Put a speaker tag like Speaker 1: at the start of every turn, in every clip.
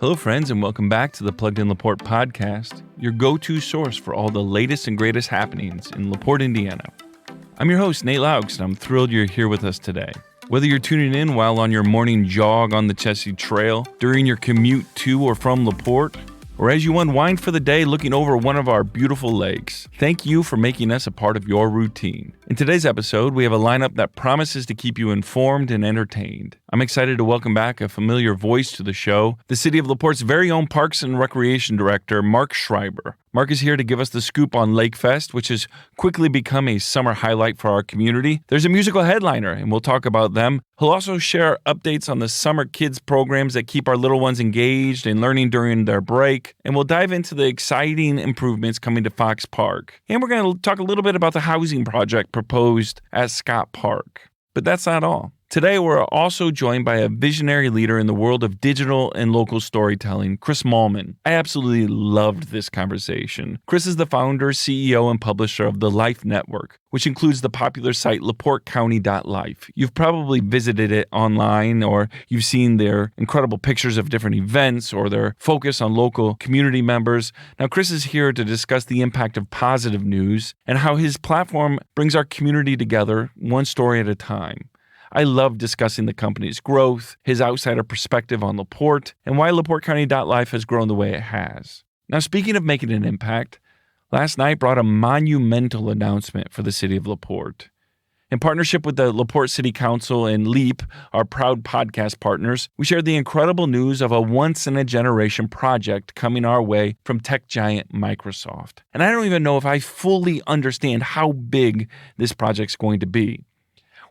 Speaker 1: Hello, friends, and welcome back to the Plugged In La Porte podcast, your go-to source for all the latest and greatest happenings in La Porte, Indiana. I'm your host, Nate Loucks, and I'm thrilled you're here with us today. Whether you're tuning in while on your morning jog on the Chessie Trail, during your commute to or from La Porte, or as you unwind for the day looking over one of our beautiful lakes, thank you for making us a part of your routine. In today's episode, we have a lineup that promises to keep you informed and entertained. I'm excited to welcome back a familiar voice to the show, the City of La Porte's very own Parks and Recreation Director, Mark Schreiber. Mark is here to give us the scoop on LakeFest, which has quickly become a summer highlight for our community. There's a musical headliner, and we'll talk about them. He'll also share updates on the summer kids programs that keep our little ones engaged and learning during their break. And we'll dive into the exciting improvements coming to Fox Park. And we're going to talk a little bit about the housing project proposed at Scott Park. But that's not all. Today, we're also joined by a visionary leader in the world of digital and local storytelling, Chris Mahlmann. I absolutely loved this conversation. Chris is the founder, CEO, and publisher of the Life Network, which includes the popular site LaPorteCounty.Life. You've probably visited it online, or you've seen their incredible pictures of different events or their focus on local community members. Now, Chris is here to discuss the impact of positive news and how his platform brings our community together one story at a time. I love discussing the company's growth, his outsider perspective on La Porte, and why LaPorteCounty.Life has grown the way it has. Now, speaking of making an impact, last night brought a monumental announcement for the city of La Porte. In partnership with the La Porte City Council and LEAP, our proud podcast partners, we shared the incredible news of a once-in-a-generation project coming our way from tech giant Microsoft. And I don't even know if I fully understand how big this project's going to be.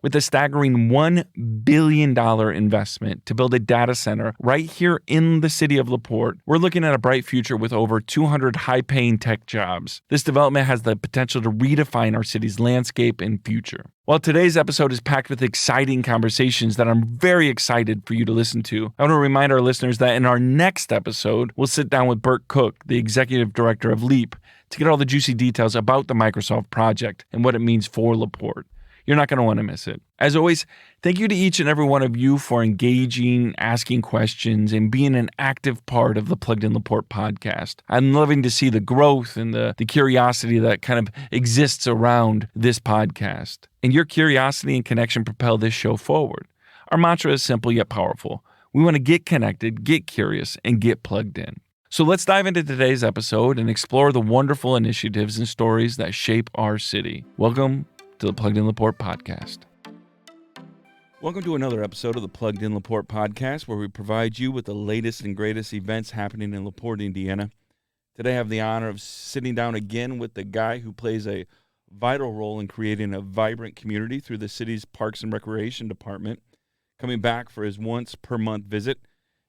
Speaker 1: With a staggering $1 billion investment to build a data center right here in the city of La Porte, we're looking at a bright future with over 200 high-paying tech jobs. This development has the potential to redefine our city's landscape and future. While today's episode is packed with exciting conversations that I'm very excited for you to listen to, I want to remind our listeners that in our next episode, we'll sit down with Bert Cook, the executive director of LEAP, to get all the juicy details about the Microsoft project and what it means for La Porte. You're not going to want to miss it. As always, thank you to each and every one of you for engaging, asking questions, and being an active part of the Plugged In La Porte podcast. I'm loving to see the growth and the curiosity that kind of exists around this podcast. And your curiosity and connection propel this show forward. Our mantra is simple yet powerful. We want to get connected, get curious, and get plugged in. So let's dive into today's episode and explore the wonderful initiatives and stories that shape our city. Welcome to the Plugged In La Porte podcast. Welcome to another episode of the Plugged In La Porte podcast, where we provide you with the latest and greatest events happening in La Porte, Indiana. Today I have the honor of sitting down again with the guy who plays a vital role in creating a vibrant community through the city's Parks and Recreation Department. Coming back for his once per month visit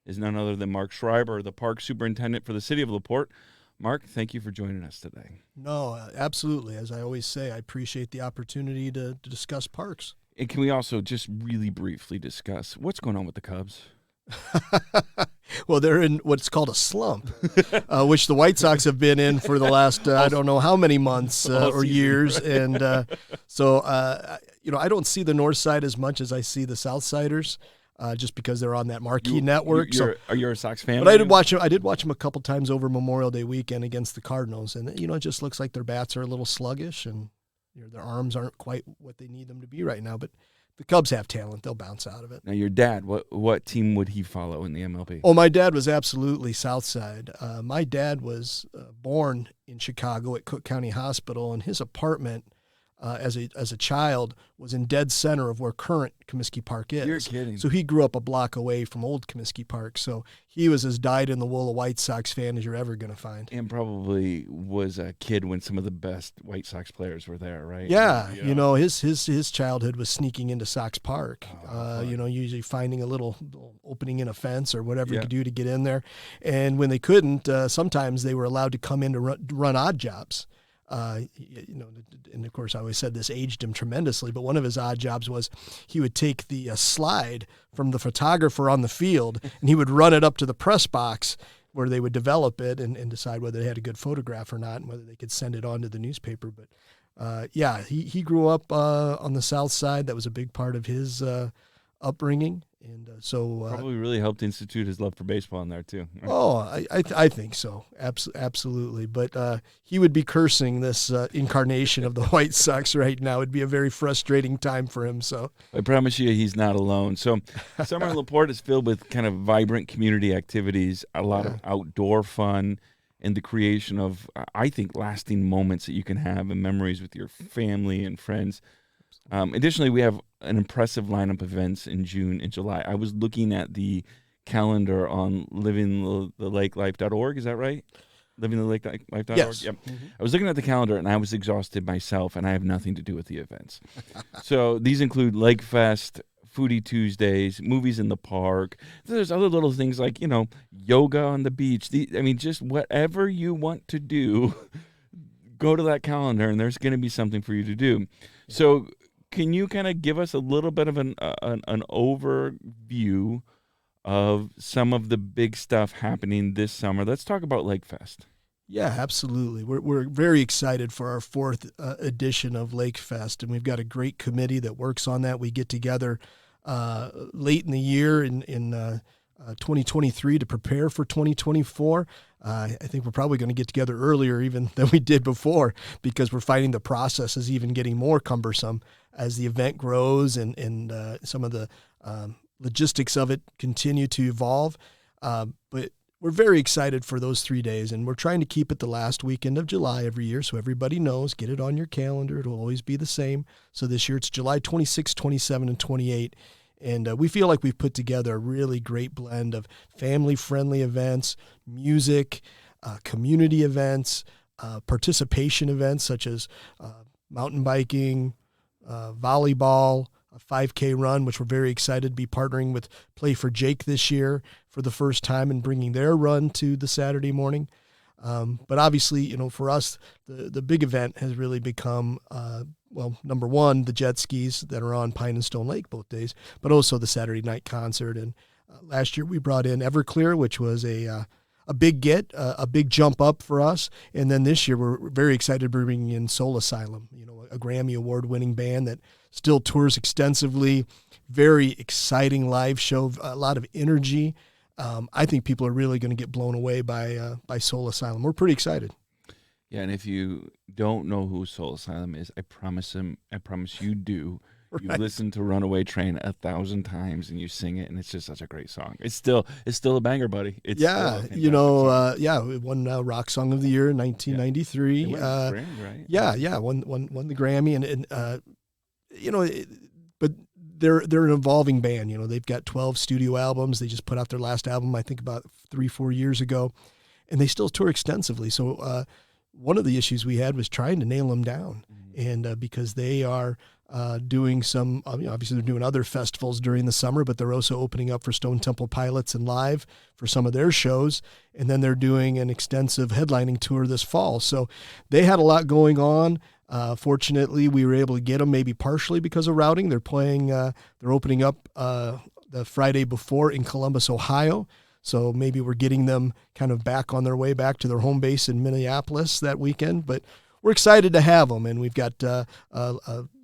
Speaker 1: is none other than Mark Schreiber, the Park Superintendent for the city of La Porte. Mark, thank you for joining us today.
Speaker 2: No, absolutely. As I always say, I appreciate the opportunity to discuss parks.
Speaker 1: And can we also just really briefly discuss what's going on with the Cubs?
Speaker 2: Well, they're in what's called a slump, which the White Sox have been in for the last, I don't know how many months or years. And so I don't see the North Side as much as I see the South Siders. Just because they're on that marquee network.
Speaker 1: Are you a Sox fan?
Speaker 2: But I did watch them a couple times over Memorial Day weekend against the Cardinals, and it just looks like their bats are a little sluggish, and their arms aren't quite what they need them to be right now. But the Cubs have talent; they'll bounce out of it.
Speaker 1: Now, your dad, what team would he follow in the MLB?
Speaker 2: Oh, my dad was absolutely South Side. My dad was born in Chicago at Cook County Hospital, and his apartment as a child was in dead center of where current Comiskey Park is.
Speaker 1: You're kidding.
Speaker 2: So he grew up a block away from old Comiskey Park. So he was as dyed-in-the-wool a White Sox fan as you're ever going to find.
Speaker 1: And probably was a kid when some of the best White Sox players were there, right?
Speaker 2: Yeah. His childhood was sneaking into Sox Park. Usually finding a little opening in a fence or whatever you could do to get in there. And when they couldn't, sometimes they were allowed to come in to run odd jobs. And of course I always said this aged him tremendously, but one of his odd jobs was he would take the slide from the photographer on the field and he would run it up to the press box where they would develop it and decide whether they had a good photograph or not and whether they could send it on to the newspaper. But he grew up on the South Side. That was a big part of his upbringing. And so
Speaker 1: probably really helped institute his love for baseball in there too.
Speaker 2: Oh, I think so. Absolutely. But he would be cursing this incarnation of the White Sox right now. It'd be a very frustrating time for him. So
Speaker 1: I promise you he's not alone. So summer in La Porte is filled with kind of vibrant community activities, a lot of outdoor fun, and the creation of, I think, lasting moments that you can have and memories with your family and friends. Additionally, we have an impressive lineup of events in June and July. I was looking at the calendar on livingthelakelife.org. Is that right? Livingthelakelife.org?
Speaker 2: Yes.
Speaker 1: Yep. Mm-hmm. I was looking at the calendar, and I was exhausted myself, and I have nothing to do with the events. So these include LakeFest, Foodie Tuesdays, movies in the park. There's other little things like, yoga on the beach. Just whatever you want to do, go to that calendar, and there's going to be something for you to do. So can you kind of give us a little bit of an overview of some of the big stuff happening this summer? Let's talk about LakeFest.
Speaker 2: Yeah, absolutely. We're very excited for our fourth edition of LakeFest, and we've got a great committee that works on that. We get together late in the year in 2023 to prepare for 2024. I think we're probably going to get together earlier even than we did before, because we're finding the process is even getting more cumbersome as the event grows and some of the logistics of it continue to evolve. But we're very excited for those 3 days, and we're trying to keep it the last weekend of July every year so everybody knows. Get it on your calendar. It'll always be the same. So this year it's July 26, 27, and 28. And we feel like we've put together a really great blend of family-friendly events, music, community events, participation events such as mountain biking, volleyball, a 5K run, which we're very excited to be partnering with Play for Jake this year for the first time and bringing their run to the Saturday morning. But obviously, for us, the big event has really become, number one, the jet skis that are on Pine and Stone Lake both days, but also the Saturday night concert. And last year we brought in Everclear, which was a big get, a big jump up for us. And then this year we're very excited to bring in Soul Asylum, a Grammy Award-winning band that still tours extensively, very exciting live show, a lot of energy. I think people are really going to get blown away by Soul Asylum. We're pretty excited.
Speaker 1: Yeah, and if you don't know who Soul Asylum is, I promise you do. Right. You've listened to Runaway Train 1,000 times, and you sing it, and it's just such a great song. It's still a banger, buddy. It's
Speaker 2: we won Rock Song of the Year in 1993.
Speaker 1: Yeah. Won the Grammy, right?
Speaker 2: Yeah, won the Grammy, and but they're an evolving band. They've got 12 studio albums. They just put out their last album, I think, about 3-4 years ago, and they still tour extensively. So one of the issues we had was trying to nail them down, and because they are doing some, obviously they're doing other festivals during the summer, but they're also opening up for Stone Temple Pilots and Live for some of their shows, and then they're doing an extensive headlining tour this fall. So they had a lot going on. Fortunately, we were able to get them maybe partially because of routing. They're opening up the Friday before in Columbus, Ohio. So maybe we're getting them kind of back on their way back to their home base in Minneapolis that weekend. But we're excited to have them. And we've got a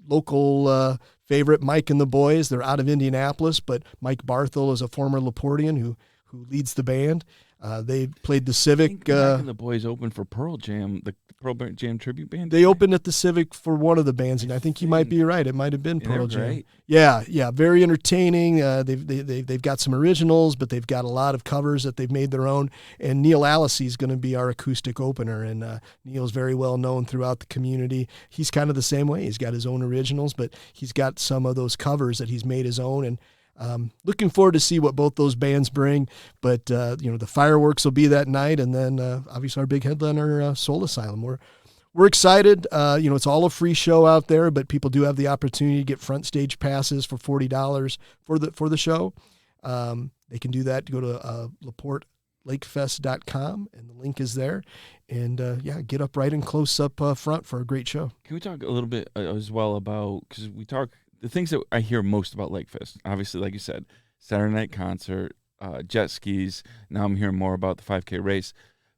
Speaker 2: local favorite, Mike and the Boys. They're out of Indianapolis, but Mike Barthel is a former Laportian who leads the band. They played the Civic.
Speaker 1: Mike and the Boys opened for Pearl Jam, the Pearl Jam tribute band.
Speaker 2: They opened at the Civic for one of the bands, and I think you might be right. It might have been Pearl Jam.
Speaker 1: Great.
Speaker 2: Yeah, very entertaining. They've got some originals, but they've got a lot of covers that they've made their own. And Neil Alessi is going to be our acoustic opener, and Neil's very well known throughout the community. He's kind of the same way. He's got his own originals, but he's got some of those covers that he's made his own, and looking forward to see what both those bands bring, but the fireworks will be that night, and then obviously our big headliner, Soul Asylum. We're excited. It's all a free show out there, but people do have the opportunity to get front stage passes for $40 for the show. They can do that. Go to LaporteLakefest.com, and the link is there. And get up right and close up front for a great show.
Speaker 1: Can we talk a little bit as well about, because we talk. The things that I hear most about LakeFest, obviously, like you said, Saturday night concert, jet skis. Now I'm hearing more about the 5K race.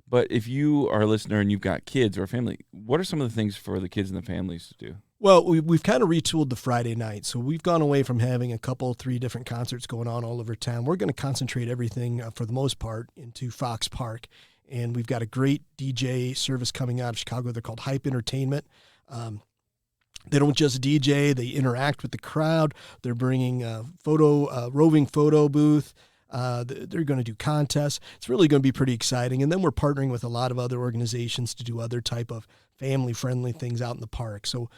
Speaker 1: But if you are a listener and you've got kids or a family, what are some of the things for the kids and the families to do?
Speaker 2: Well, we've kind of retooled the Friday night. So we've gone away from having a couple, 3 different concerts going on all over town. We're going to concentrate everything, for the most part, into Fox Park. And we've got a great DJ service coming out of Chicago. They're called Hype Entertainment. They don't just DJ, they interact with the crowd. They're bringing a roving photo booth. They're going to do contests. It's really going to be pretty exciting. And then we're partnering with a lot of other organizations to do other type of family-friendly things out in the park. So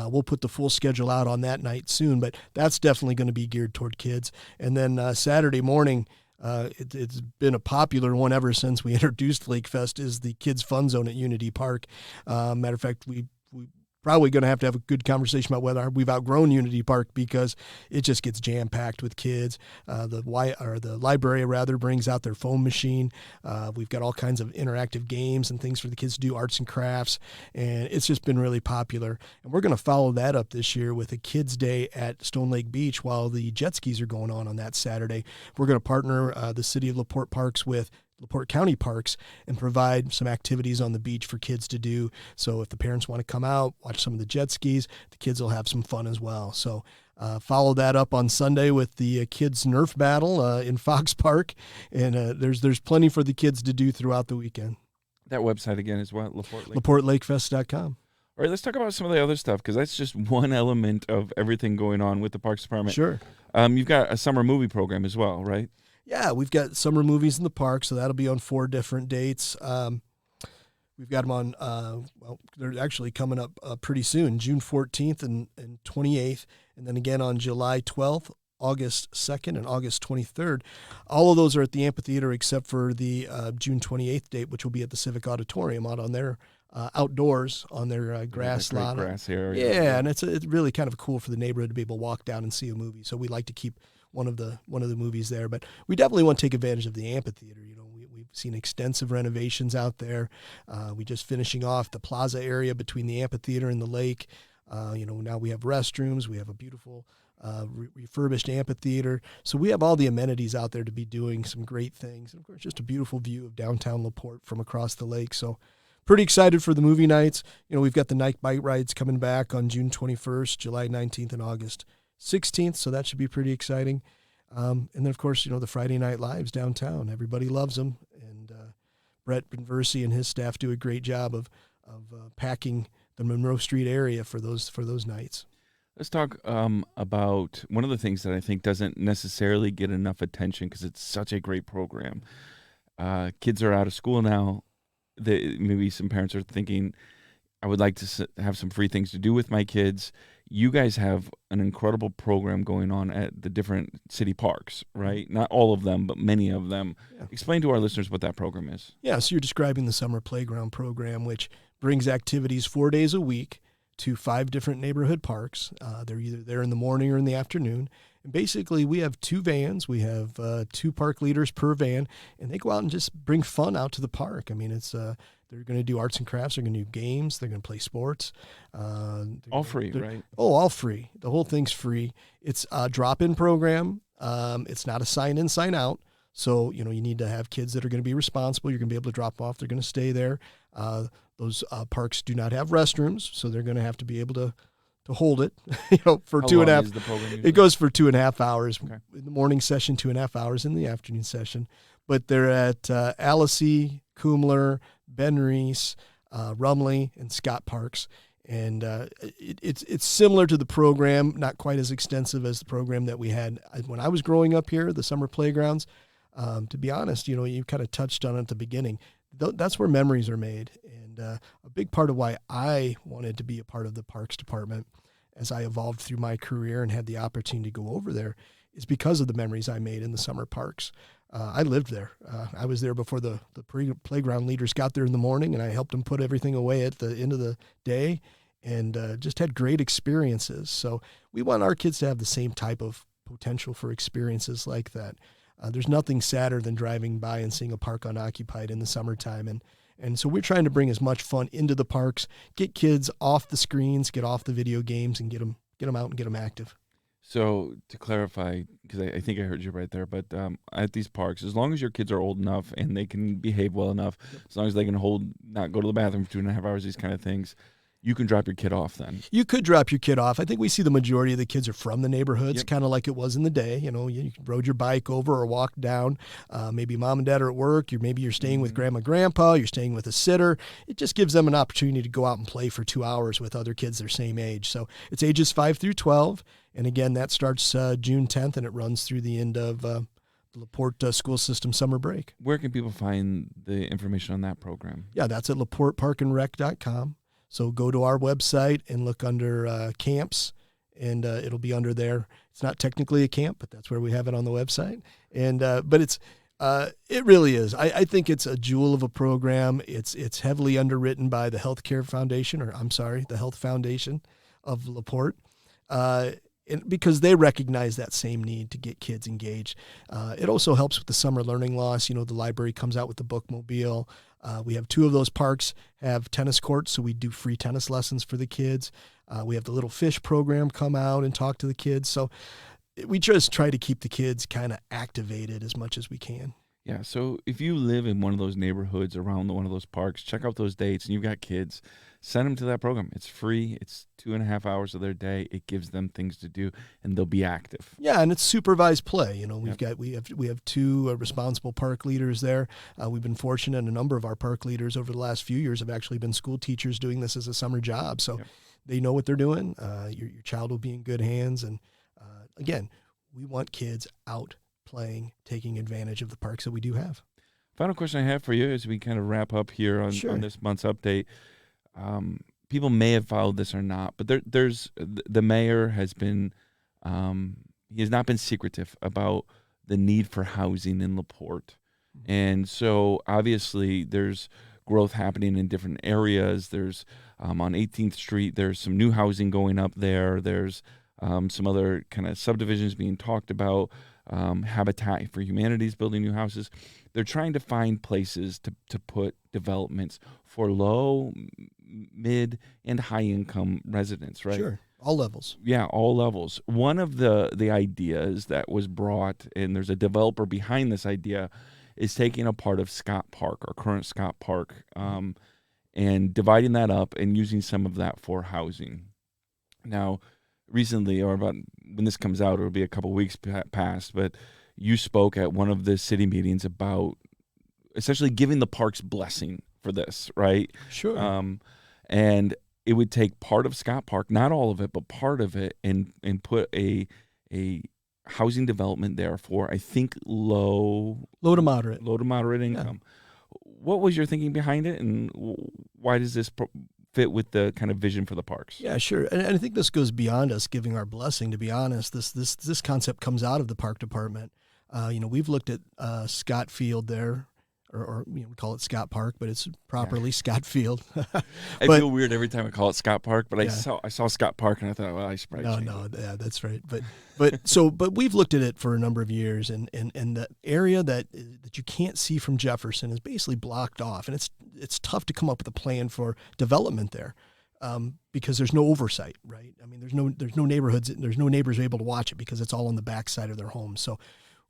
Speaker 2: we'll put the full schedule out on that night soon, but that's definitely going to be geared toward kids. And then Saturday morning, it's been a popular one ever since we introduced LakeFest, is the Kids Fun Zone at Unity Park. Matter of fact, we probably going to have a good conversation about whether we've outgrown Unity Park, because it just gets jam-packed with kids. The library rather brings out their foam machine. We've got all kinds of interactive games and things for the kids to do, arts and crafts, and it's just been really popular. And we're going to follow that up this year with a Kids Day at Stone Lake Beach while the jet skis are going on that Saturday. We're going to partner the City of La Porte Parks with LaPorte County Parks and provide some activities on the beach for kids to do. So if the parents want to come out, watch some of the jet skis, the kids will have some fun as well. So follow that up on Sunday with the kids Nerf battle in Fox Park. And there's plenty for the kids to do throughout the weekend.
Speaker 1: That website again is what?
Speaker 2: LaPorteLakefest.com.
Speaker 1: All right, let's talk about some of the other stuff, because that's just one element of everything going on with the Parks Department.
Speaker 2: Sure.
Speaker 1: You've got a summer movie program as well, right?
Speaker 2: Yeah, we've got summer movies in the park, so that'll be on 4 different dates. We've got them on, they're actually coming up pretty soon, June 14th and 28th, and then again on July 12th, August 2nd, and August 23rd. All of those are at the amphitheater except for the June 28th date, which will be at the Civic Auditorium out on their outdoors on their grass lot.
Speaker 1: Grass area.
Speaker 2: Yeah, and it's really kind of cool for the neighborhood to be able to walk down and see a movie. So we like to keep one of the movies there, but we definitely want to take advantage of the amphitheater. You know, we've seen extensive renovations out there. We just finishing off the plaza area between the amphitheater and the lake. Now we have restrooms. We have a beautiful refurbished amphitheater. So we have all the amenities out there to be doing some great things. And of course, just a beautiful view of downtown La Porte from across the lake. So pretty excited for the movie nights. You know, we've got the Nike Bike Rides coming back on June 21st, July 19th, and August 16th. So that should be pretty exciting. And then, of course, the Friday Night Lives downtown. Everybody loves them. And Brett Benversi and his staff do a great job of packing the Monroe Street area for those nights.
Speaker 1: Let's talk about one of the things that I think doesn't necessarily get enough attention because it's such a great program. Kids are out of school now. Maybe some parents are thinking, I would like to have some free things to do with my kids. You guys have an incredible program going on at the different city parks, right? Not all of them, but many of them. Yeah. Explain to our listeners what that program is.
Speaker 2: Yeah, so you're describing the summer playground program, which brings activities 4 days a week to 5 different neighborhood parks. They're either there in the morning or in the afternoon. And basically, we have 2 vans. We have 2 park leaders per van, and they go out and just bring fun out to the park. I mean, it's they're going to do arts and crafts. They're going to do games. They're going to play sports.
Speaker 1: All free, right?
Speaker 2: Oh, all free. The whole thing's free. It's a drop-in program. It's not a sign-in, sign-out. So, you need to have kids that are going to be responsible. You're going to be able to drop off. They're going to stay there. Those parks do not have restrooms, so they're going to have to be able to hold it, for
Speaker 1: How
Speaker 2: 2.5.
Speaker 1: long is the program usually?
Speaker 2: It goes for 2.5 hours.
Speaker 1: Okay.
Speaker 2: In the morning session, 2.5 hours in the afternoon session. But they're at Alasey, Kumler, Ben Reese, Rumley, and Scott Parks. And it's similar to the program, not quite as extensive as the program that we had when I was growing up here, the summer playgrounds. To be honest, you kind of touched on it at the beginning. That's where memories are made. And a big part of why I wanted to be a part of the Parks Department as I evolved through my career and had the opportunity to go over there is because of the memories I made in the summer parks. I lived there. I was there before the playground leaders got there in the morning, and I helped them put everything away at the end of the day and just had great experiences. So we want our kids to have the same type of potential for experiences like that. There's nothing sadder than driving by and seeing a park unoccupied in the summertime. And so we're trying to bring as much fun into the parks, get kids off the screens, get off the video games, and get them out and get them active.
Speaker 1: So to clarify, because I think I heard you right there, but at these parks, as long as your kids are old enough and they can behave well enough, as long as they can not go to the bathroom for 2.5 hours, these kind of things, You can drop your kid off then.
Speaker 2: You could drop your kid off. I think we see the majority of the kids are from the neighborhoods,
Speaker 1: Yep.
Speaker 2: kind of like it was in the day. You rode your bike over or walked down. Maybe mom and dad are at work. Maybe you're staying with grandma, grandpa. You're staying with a sitter. It just gives them an opportunity to go out and play for 2 hours with other kids their same age. So it's ages 5 through 12. And again, that starts June 10th, and it runs through the end of the La Porte school system summer break.
Speaker 1: Where can people find the information on that program?
Speaker 2: Yeah, that's at laporteparkandrec.com. So go to our website and look under camps, and it'll be under there. It's not technically a camp, but that's where we have it on the website. And but it really is. I think it's a jewel of a program. It's heavily underwritten by the Health Foundation of La Porte. Because they recognize that same need to get kids engaged. It also helps with the summer learning loss. The library comes out with the bookmobile. We have 2 of those parks have tennis courts, so we do free tennis lessons for the kids. We have the Little Fish program come out and talk to the kids. So we just try to keep the kids kind of activated as much as we can.
Speaker 1: Yeah, so if you live in one of those neighborhoods around one of those parks, check out those dates, and you've got kids, send them to that program. It's free. It's 2.5 hours of their day. It gives them things to do, and they'll be active.
Speaker 2: Yeah, and it's supervised play. We have 2 responsible park leaders there. We've been fortunate, and a number of our park leaders over the last few years have actually been school teachers doing this as a summer job. So they know what they're doing. Your child will be in good hands. And again, we want kids out playing, taking advantage of the parks that we do have.
Speaker 1: Final question I have for you as we kind of wrap up here on this month's update. People may have followed this or not, but there's the mayor has been he has not been secretive about the need for housing in La Porte. And so obviously there's growth happening in different areas. There's on 18th Street, there's some new housing going up there. There's some other kind of subdivisions being talked about. Habitat for Humanity is building new houses. They're trying to find places to put developments for low, mid, and high-income residents, right?
Speaker 2: Sure, all levels.
Speaker 1: Yeah, all levels. One of the ideas that was brought, and there's a developer behind this idea, is taking a part of Scott Park, or current Scott Park, and dividing that up and using some of that for housing. Now, recently, or about when this comes out, it'll be a couple weeks past, but you spoke at one of the city meetings about essentially giving the park's blessing for this, right?
Speaker 2: Sure.
Speaker 1: And it would take part of Scott Park, not all of it, but part of it, and put a housing development there for, I think, low to moderate income. Yeah. What was your thinking behind it, and why does this fit with the kind of vision for the parks?
Speaker 2: Yeah, sure. And I think this goes beyond us giving our blessing, to be honest. This concept comes out of the park department. We've looked at Scott Field there, or we call it Scott Park, but it's properly Scott Field.
Speaker 1: I feel weird every time I call it Scott Park, but I saw Scott Park and I thought, well, I should probably change it.
Speaker 2: Yeah, that's right. But we've looked at it for a number of years, and the area that you can't see from Jefferson is basically blocked off, and it's tough to come up with a plan for development there. Because there's no oversight, right? I mean, there's no neighborhoods, there's no neighbors able to watch it because it's all on the backside of their homes. So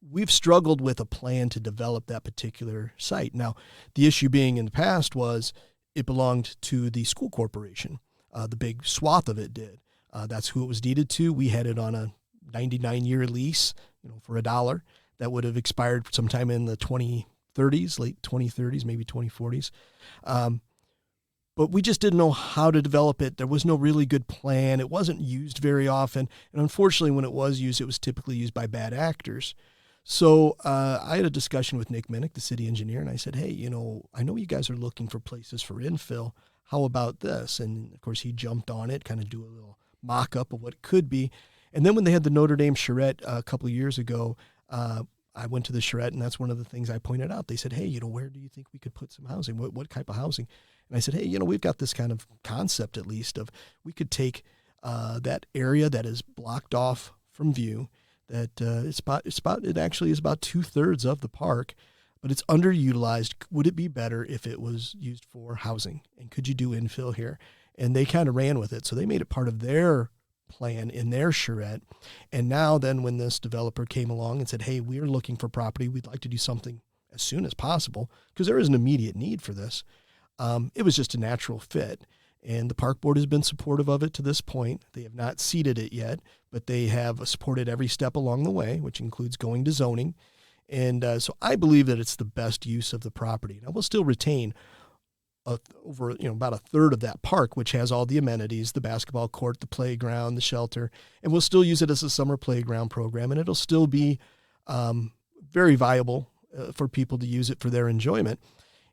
Speaker 2: we've struggled with a plan to develop that particular site. Now, the issue being in the past was it belonged to the school corporation. The big swath of it did. That's who it was deeded to. We had it on a 99-year lease, for $1 that would have expired sometime in the 2030s, late 2030s, maybe 2040s. But we just didn't know how to develop it. There was no really good plan. It wasn't used very often. And unfortunately, when it was used, it was typically used by bad actors. So I had a discussion with Nick Minnick, the city engineer, and I said, hey, I know you guys are looking for places for infill. How about this? And, of course, he jumped on it, kind of do a little mock-up of what it could be. And then when they had the Notre Dame charrette a couple of years ago, I went to the charrette, and that's one of the things I pointed out. They said, hey, where do you think we could put some housing? What type of housing? And I said, hey, we've got this kind of concept, at least, of we could take that area that is blocked off from view, that it actually is about 2/3 of the park, but it's underutilized. Would it be better if it was used for housing? And could you do infill here? And they kind of ran with it. So they made it part of their plan in their charrette. And now then when this developer came along and said, hey, we're looking for property, we'd like to do something as soon as possible because there is an immediate need for this. It was just a natural fit. And the park board has been supportive of it to this point. They have not seeded it yet, but they have supported every step along the way, which includes going to zoning. And so I believe that it's the best use of the property. Now, we'll still retain over about a third of that park, which has all the amenities, the basketball court, the playground, the shelter, and we'll still use it as a summer playground program, and it'll still be very viable for people to use it for their enjoyment.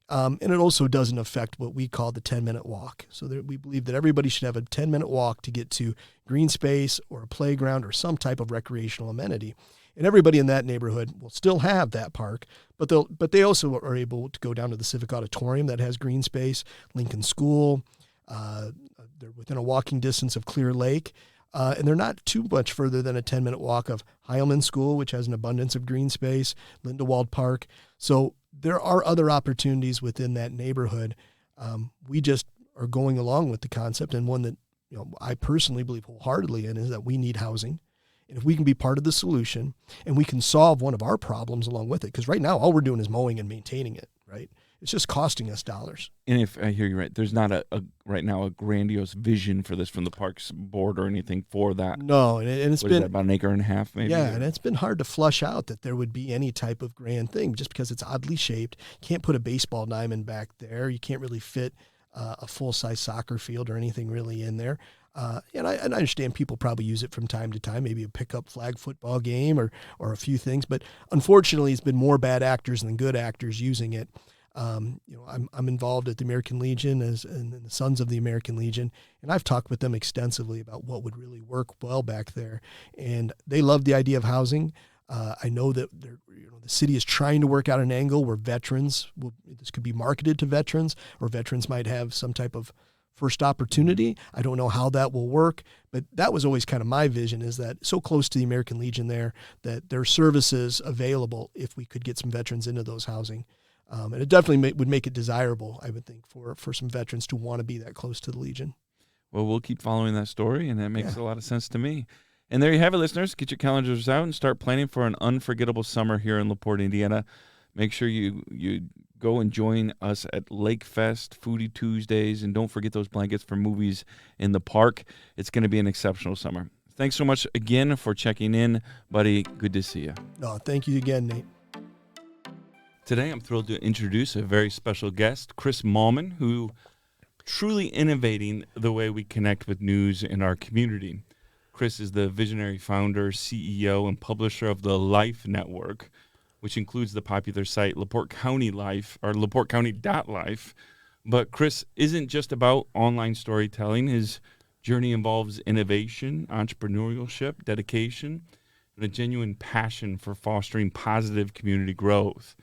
Speaker 2: And it also doesn't affect what we call the 10-minute walk. So we believe that everybody should have a 10-minute walk to get to green space or a playground or some type of recreational amenity. And everybody in that neighborhood will still have that park, but they also are able to go down to the Civic Auditorium that has green space, Lincoln School. They're within a walking distance of Clear Lake. And they're not too much further than a 10-minute walk of Heilman School, which has an abundance of green space, Lindewald Park. So there are other opportunities within that neighborhood. We just are going along with the concept, and one that I personally believe wholeheartedly in is that we need housing. And if we can be part of the solution and we can solve one of our problems along with it, because right now all we're doing is mowing and maintaining it, right? It's just costing us dollars.
Speaker 1: And if I hear you right, there's not right now a grandiose vision for this from the Parks Board or anything for that.
Speaker 2: No, and it's been
Speaker 1: about an acre and a half, maybe.
Speaker 2: Yeah, and it's been hard to flush out that there would be any type of grand thing just because it's oddly shaped. You can't put a baseball diamond back there. You can't really fit a full-size soccer field or anything really in there. And I understand people probably use it from time to time, maybe a pickup flag football game or a few things. But unfortunately, it's been more bad actors than good actors using it. I'm involved at the American Legion and the Sons of the American Legion, and I've talked with them extensively about what would really work well back there. And they love the idea of housing. I know that the city is trying to work out an angle where this could be marketed to veterans, or veterans might have some type of first opportunity. I don't know how that will work, but that was always kind of my vision, is that so close to the American Legion there, that there are services available if we could get some veterans into those housing. And it definitely would make it desirable, I would think, for some veterans to want to be that close to the Legion.
Speaker 1: Well, we'll keep following that story, and that makes a lot of sense to me. And there you have it, listeners. Get your calendars out and start planning for an unforgettable summer here in La Porte, Indiana. Make sure you go and join us at LakeFest, Foodie Tuesdays, and don't forget those blankets for movies in the park. It's going to be an exceptional summer. Thanks so much again for checking in, buddy. Good to see you.
Speaker 2: No, thank you again, Nate.
Speaker 1: Today, I'm thrilled to introduce a very special guest, Chris Mahlmann, who truly innovating the way we connect with news in our community. Chris is the visionary founder, CEO, and publisher of the Life Network, which includes the popular site LaPorte County Life, or LaPorteCounty.Life. But Chris isn't just about online storytelling. His journey involves innovation, entrepreneurship, dedication, and a genuine passion for fostering positive community growth.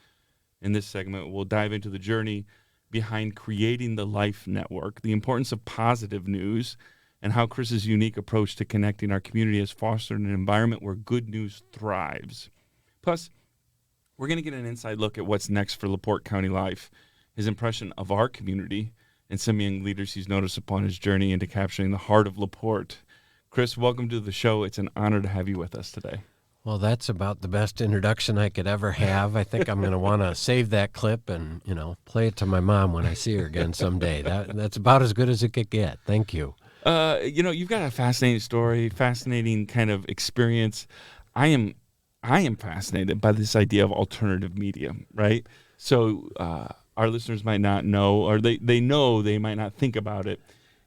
Speaker 1: In this segment, we'll dive into the journey behind creating the Life Network, the importance of positive news, and how Chris's unique approach to connecting our community has fostered an environment where good news thrives. Plus, we're going to get an inside look at what's next for LaPorte County Life, his impression of our community, and some young leaders he's noticed upon his journey into capturing the heart of LaPorte. Chris, welcome to the show. It's an honor to have you with us today.
Speaker 3: Well, that's about the best introduction I could ever have. I think I'm going to want to save that clip and, play it to my mom when I see her again someday. That's about as good as it could get. Thank you.
Speaker 1: You've got a fascinating story, fascinating kind of experience. I am fascinated by this idea of alternative media, right? So our listeners might not know, or they know, they might not think about it.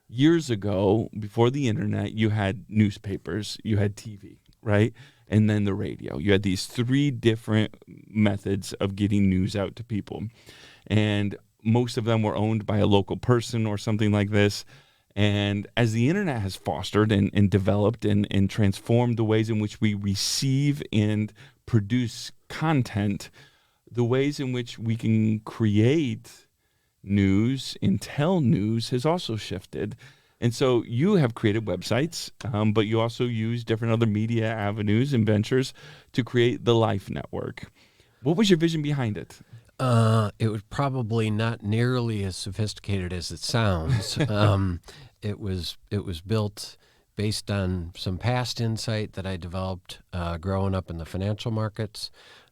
Speaker 1: Years ago, before the internet, you had newspapers, you had TV, right? And then the radio. You had these three different methods of getting news out to people. And most of them were owned by a local person or something like this. And as the internet has fostered and developed and transformed the ways in which we receive and produce content, the ways in which we can create news and tell news has also shifted. And so you have created websites, but you also use different other media avenues and ventures to create the Life Network. What was your vision behind it?
Speaker 3: It was probably not nearly as sophisticated as it sounds. It was built based on some past insight that I developed growing up in the financial markets.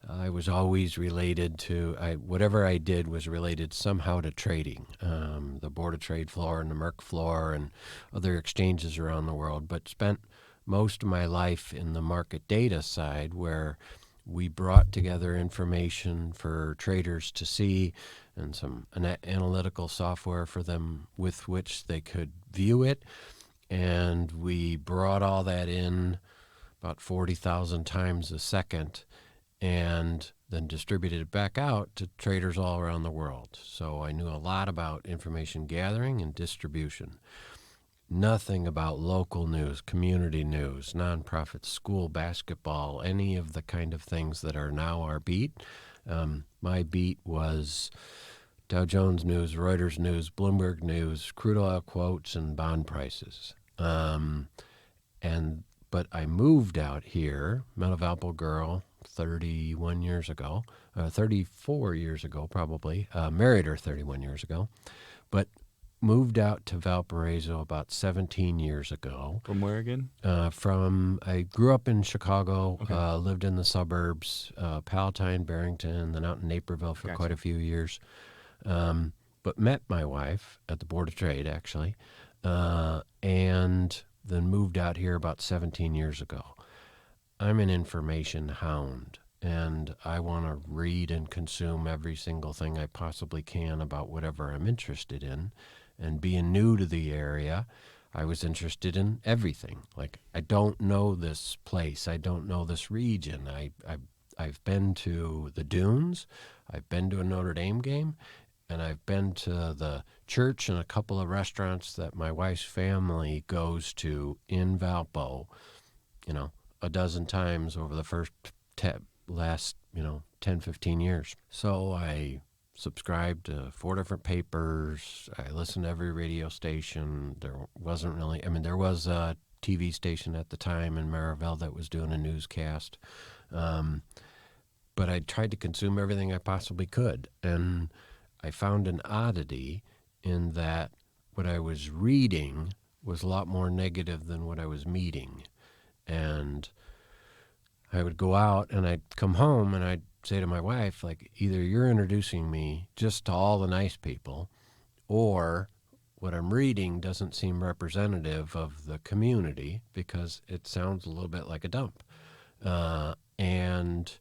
Speaker 3: I was always related to, whatever I did was related somehow to trading, the Board of Trade floor and the Merc floor and other exchanges around the world, but spent most of my life in the market data side, where we brought together information for traders to see and some analytical software for them with which they could view it. And we brought all that in about 40,000 times a second and then distributed it back out to traders all around the world. So I knew a lot about information gathering and distribution. Nothing about local news, community news, nonprofit, school basketball, any of the kind of things that are now our beat. My beat was Dow Jones News, Reuters News, Bloomberg News, crude oil quotes, and bond prices. But I moved out here, met a Valpo girl 31 years ago, 34 years ago probably, married her 31 years ago, but moved out to Valparaiso about 17 years ago.
Speaker 1: From where again?
Speaker 3: I grew up in Chicago,
Speaker 1: Okay.
Speaker 3: lived in the suburbs, Palatine, Barrington, then out in Naperville for quite a few years. But met my wife at the Board of Trade, actually, and then moved out here about 17 years ago. I'm an information hound, and I want to read and consume every single thing I possibly can about whatever I'm interested in. And being new to the area, I was interested in everything. Like, I don't know this place. I don't know this region. I've been to the Dunes. I've been to a Notre Dame game. And I've been to the church and a couple of restaurants that my wife's family goes to in Valpo, a dozen times over the last 10, 15 years. So I subscribed to 4 different papers. I listened to every radio station. There was a TV station at the time in Maryville that was doing a newscast. But I tried to consume everything I possibly could. And I found an oddity in that what I was reading was a lot more negative than what I was meeting. And I would go out and I'd come home and I'd say to my wife, like, either you're introducing me just to all the nice people, or what I'm reading doesn't seem representative of the community because it sounds a little bit like a dump. And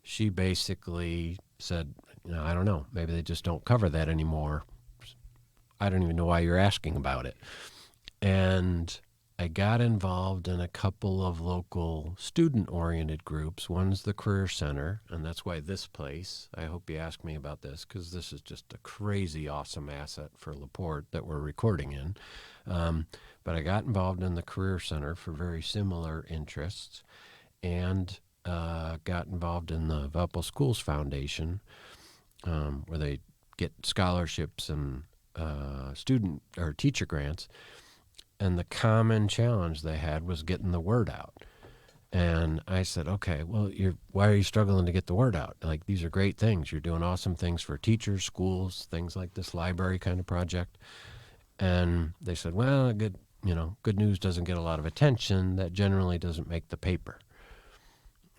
Speaker 3: she basically said, I don't know, maybe they just don't cover that anymore. I don't even know why you're asking about it. And I got involved in a couple of local student-oriented groups. One's the Career Center, and that's why this place, I hope you ask me about this, because this is just a crazy awesome asset for La Porte that we're recording in. But I got involved in the Career Center for very similar interests, and got involved in the Valpo Schools Foundation, where they get scholarships and student or teacher grants. And the common challenge they had was getting the word out. And I said, okay, well, why are you struggling to get the word out? Like, these are great things. You're doing awesome things for teachers, schools, things like this library kind of project. And they said, well, good news doesn't get a lot of attention. That generally doesn't make the paper.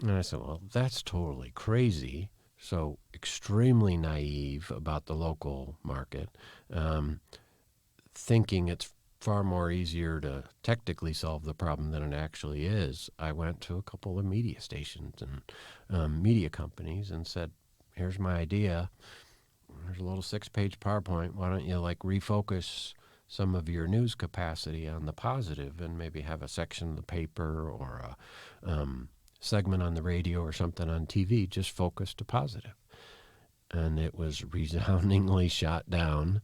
Speaker 3: And I said, well, that's totally crazy. So extremely naive about the local market, thinking it's far more easier to technically solve the problem than it actually is. I went to a couple of media stations and media companies and said, here's my idea. There's a little 6-page PowerPoint. Why don't you refocus some of your news capacity on the positive and maybe have a section of the paper or a segment on the radio or something on TV just focused to positive. And it was resoundingly shot down.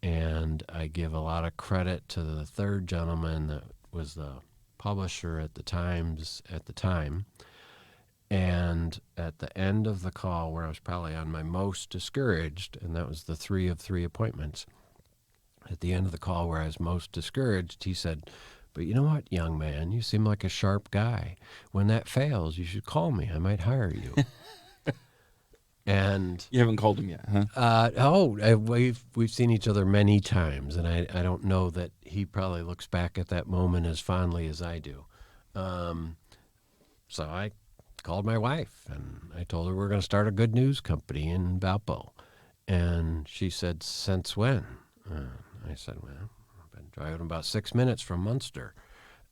Speaker 3: And I give a lot of credit to the third gentleman that was the publisher at the Times at the time. And at the end of the call, where I was probably on my most discouraged, and that was the 3 of 3 appointments, at the end of the call where I was most discouraged, he said, but you know what, young man, you seem like a sharp guy. When that fails, you should call me. I might hire you. And
Speaker 1: you haven't called him yet, huh?
Speaker 3: We've seen each other many times, and I don't know that he probably looks back at that moment as fondly as I do. So I called my wife, and I told her we're going to start a good news company in Valpo. And she said, since when? I said, well, I've been driving about 6 minutes from Munster.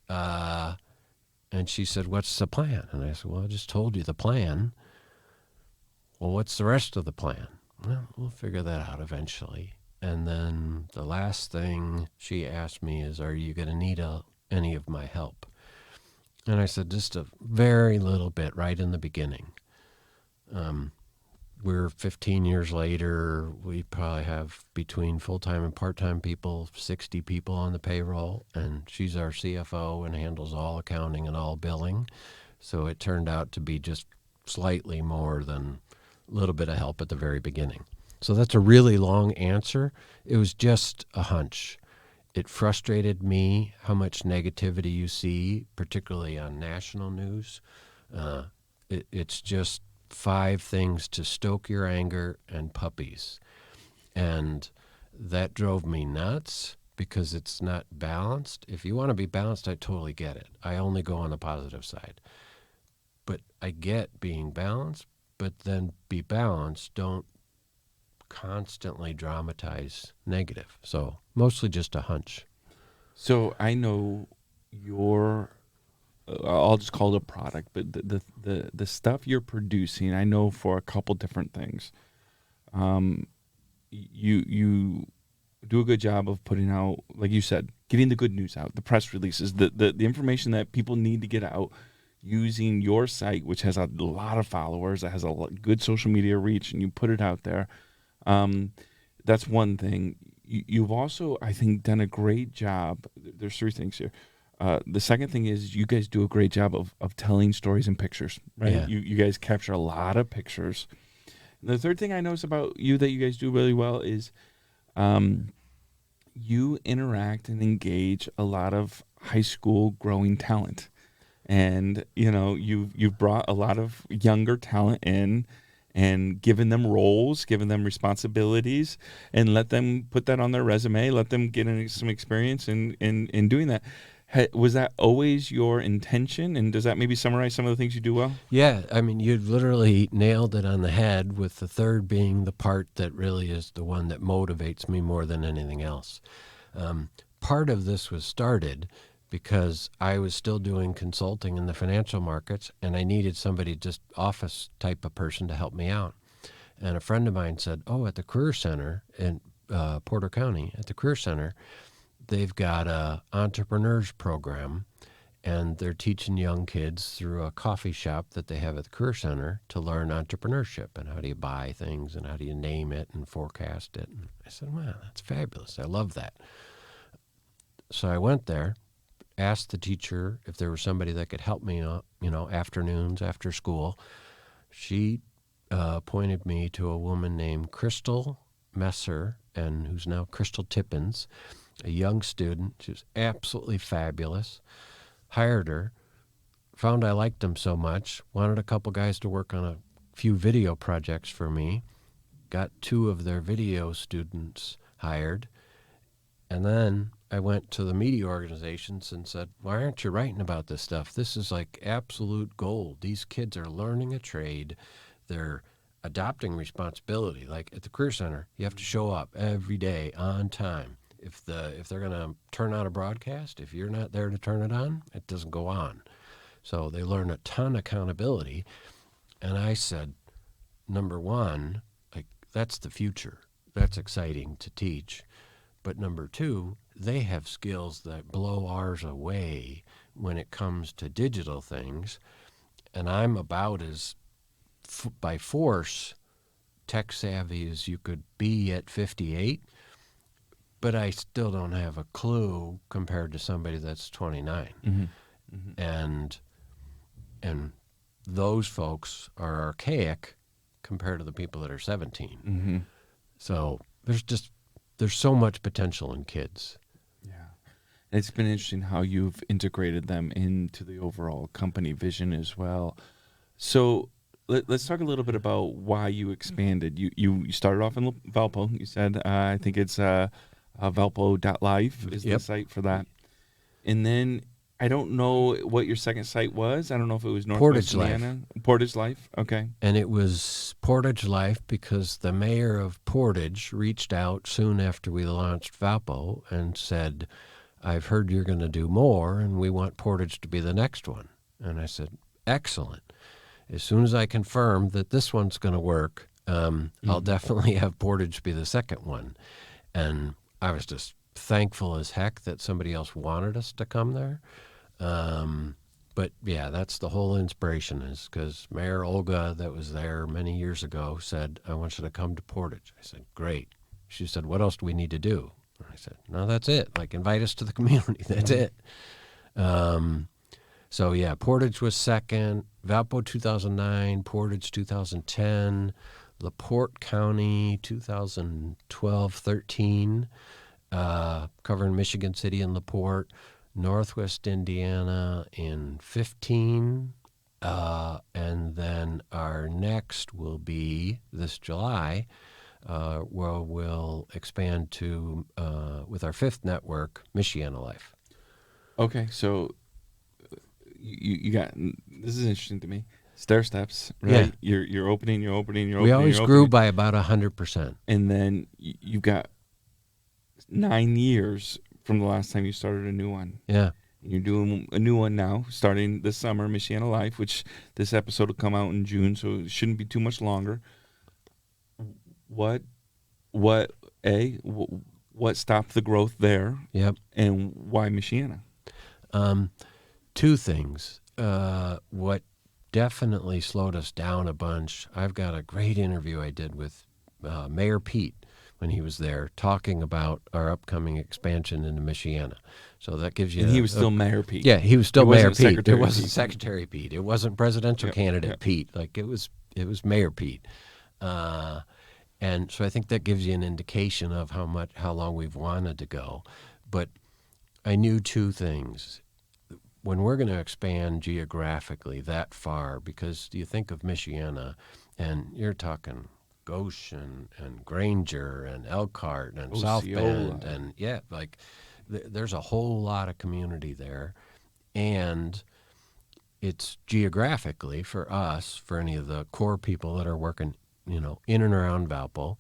Speaker 3: And she said, what's the plan? And I said, well, I just told you the plan. Well, what's the rest of the plan? Well, we'll figure that out eventually. And then the last thing she asked me is, are you going to need any of my help? And I said, just a very little bit right in the beginning. We're 15 years later. We probably have between full-time and part-time people, 60 people on the payroll, and she's our CFO and handles all accounting and all billing. So it turned out to be just slightly more than a little bit of help at the very beginning. So that's a really long answer. It was just a hunch. It frustrated me how much negativity you see, particularly on national news. It's just 5 things to stoke your anger and puppies. And that drove me nuts because it's not balanced. If you want to be balanced, I totally get it. I only go on the positive side. But I get being balanced, but then be balanced. Don't constantly dramatize negative. So mostly just a hunch.
Speaker 1: So I know your, I'll just call it a product, but the stuff you're producing, I know for a couple different things. You do a good job of putting out, like you said, getting the good news out, the press releases, the information that people need to get out, using your site, which has a lot of followers, that has a good social media reach, and you put it out there. That's one thing. You've also, I think, done a great job. There's 3 things here. The second thing is you guys do a great job of telling stories in pictures, right?
Speaker 3: Yeah.
Speaker 1: You guys capture a lot of pictures. And the third thing I notice about you that you guys do really well is you interact and engage a lot of high school growing talent. And, you've brought a lot of younger talent in and given them roles, given them responsibilities, and let them put that on their resume, let them get some experience in doing that. Was that always your intention? And does that maybe summarize some of the things you do well?
Speaker 3: Yeah, I mean, you literally nailed it on the head, with the third being the part that really is the one that motivates me more than anything else. Part of this was started because I was still doing consulting in the financial markets, and I needed somebody, just office type of person, to help me out. And a friend of mine said, at the Career Center in Porter County, at the Career Center, they've got a entrepreneurs program, and they're teaching young kids through a coffee shop that they have at the Career Center to learn entrepreneurship and how do you buy things and how do you name it and forecast it. And I said, wow, that's fabulous. I love that. So I went there, asked the teacher if there was somebody that could help me, afternoons after school. She pointed me to a woman named Crystal Messer, and who's now Crystal Tippins, a young student. She was absolutely fabulous. Hired her, found I liked them so much, wanted a couple guys to work on a few video projects for me, got 2 of their video students hired, and then I went to the media organizations and said, why aren't you writing about this stuff? This is like absolute gold. These kids are learning a trade. They're adopting responsibility. Like at the Career Center, you have to show up every day on time. If they're going to turn on a broadcast, if you're not there to turn it on, it doesn't go on. So they learn a ton of accountability. And I said, number one, like, that's the future. That's exciting to teach. But number 2, they have skills that blow ours away when it comes to digital things. And I'm about as, by force, tech savvy as you could be at 58. But I still don't have a clue compared to somebody that's 29.
Speaker 1: Mm-hmm. Mm-hmm.
Speaker 3: And those folks are archaic compared to the people that are 17.
Speaker 1: Mm-hmm.
Speaker 3: So there's so much potential in kids.
Speaker 1: Yeah. It's been interesting how you've integrated them into the overall company vision as well. So let's talk a little bit about why you expanded. You started off in Valpo. You said, I think it's Valpo.Life is the site for that. And then I don't know what your second site was. I don't know if it was
Speaker 3: Portage
Speaker 1: Northwest Indiana. Portage Life. Okay.
Speaker 3: And it was Portage Life because the mayor of Portage reached out soon after we launched Valpo and said, I've heard you're going to do more, and we want Portage to be the next one. And I said, excellent. As soon as I confirm that this one's going to work, I'll definitely have Portage be the second one. And I was just thankful as heck that somebody else wanted us to come there. But yeah, that's the whole inspiration, is because Mayor Olga, that was there many years ago, said, I want you to come to Portage. I said, great. She said, what else do we need to do? I said, no, that's it. Like, invite us to the community. That's it. So yeah, Portage was second, Valpo 2009, Portage 2010, La Porte County 2012-13, covering Michigan City and La Porte, Northwest Indiana in 15, and then our next will be this July, where we'll expand to, with our fifth network, Michiana.Life.
Speaker 1: Okay, so you got, this is interesting to me. Stair steps, right?
Speaker 3: Yeah.
Speaker 1: You're opening.
Speaker 3: We always grew by about 100%.
Speaker 1: And then you've got 9 years from the last time you started a new one.
Speaker 3: Yeah.
Speaker 1: You're doing a new one now, starting this summer, Michiana.Life, which this episode will come out in June, so it shouldn't be too much longer. What stopped the growth there?
Speaker 3: Yep.
Speaker 1: And why Michiana?
Speaker 3: Two things. What definitely slowed us down a bunch, I've got a great interview I did with Mayor Pete when he was there, talking about our upcoming expansion into Michiana. So that gives you...
Speaker 1: And he was still Mayor Pete.
Speaker 3: Yeah, he was still Mayor Pete. It wasn't
Speaker 1: Pete.
Speaker 3: Secretary Pete. It wasn't presidential candidate Pete. Like, it was Mayor Pete. And so I think that gives you an indication of how long we've wanted to go. But I knew two things. When we're going to expand geographically that far, because you think of Michiana, and you're talking Goshen and Granger and Elkhart and South Bend, and there's a whole lot of community there. And it's geographically, for us, for any of the core people that are working, in and around Valpo,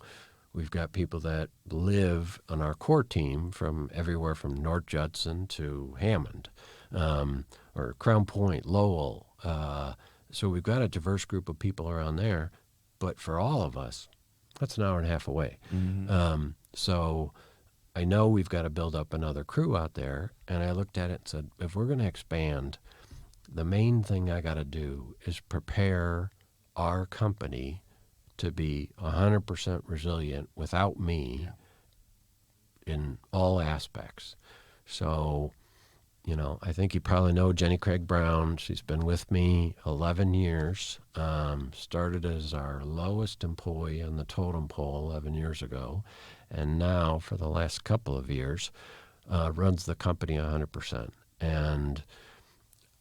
Speaker 3: we've got people that live on our core team from everywhere from North Judson to Hammond, or Crown Point, Lowell. So we've got a diverse group of people around there. But for all of us, that's an hour and a half away. Mm-hmm. So I know we've got to build up another crew out there. And I looked at it and said, if we're going to expand, the main thing I got to do is prepare our company to be 100% resilient without me in all aspects. So, I think you probably know Jenny Craig Brown. She's been with me 11 years, started as our lowest employee on the totem pole 11 years ago, and now for the last couple of years runs the company 100%. And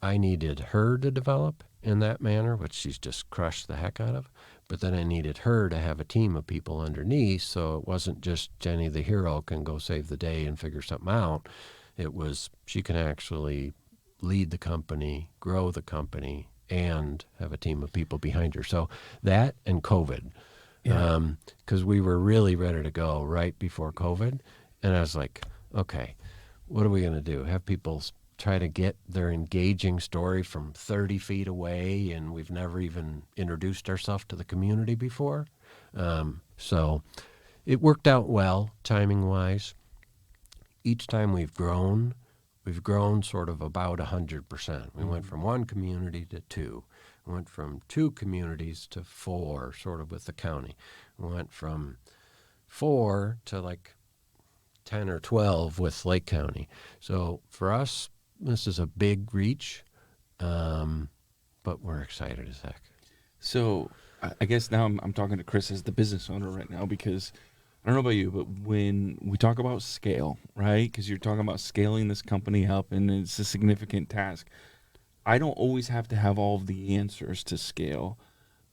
Speaker 3: I needed her to develop in that manner, which she's just crushed the heck out of. But then I needed her to have a team of people underneath, so it wasn't just Jenny the hero can go save the day and figure something out. It was she can actually lead the company, grow the company, and have a team of people behind her. So that and COVID, because we were really ready to go right before COVID. And I was like, okay, what are we going to do? Have people try to get their engaging story from 30 feet away, and we've never even introduced ourselves to the community before. So it worked out well, timing-wise. Each time we've grown sort of about 100%. We went from one community to two. We went from 2 communities to 4, sort of with the county. We went from 4 to like 10 or 12 with Lake County. So for us, this is a big reach, but we're excited as heck.
Speaker 1: So I guess now I'm talking to Chris as the business owner right now, because I don't know about you, but when we talk about scale, right, because you're talking about scaling this company up, and it's a significant task. I don't always have to have all of the answers to scale,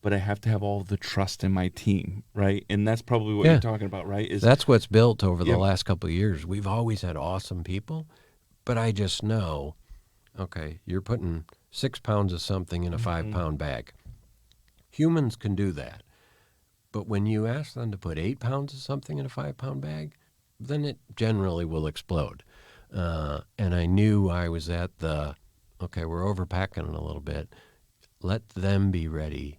Speaker 1: but I have to have all of the trust in my team, right? And that's probably what you're talking about, right?
Speaker 3: That's what's built over the last couple of years. We've always had awesome people, but I just know okay, you're putting 6 pounds of something in a 5-pound bag. Humans can do that. But when you ask them to put 8 pounds of something in a 5-pound bag, then it generally will explode. And I knew I was at okay, we're overpacking it a little bit. Let them be ready,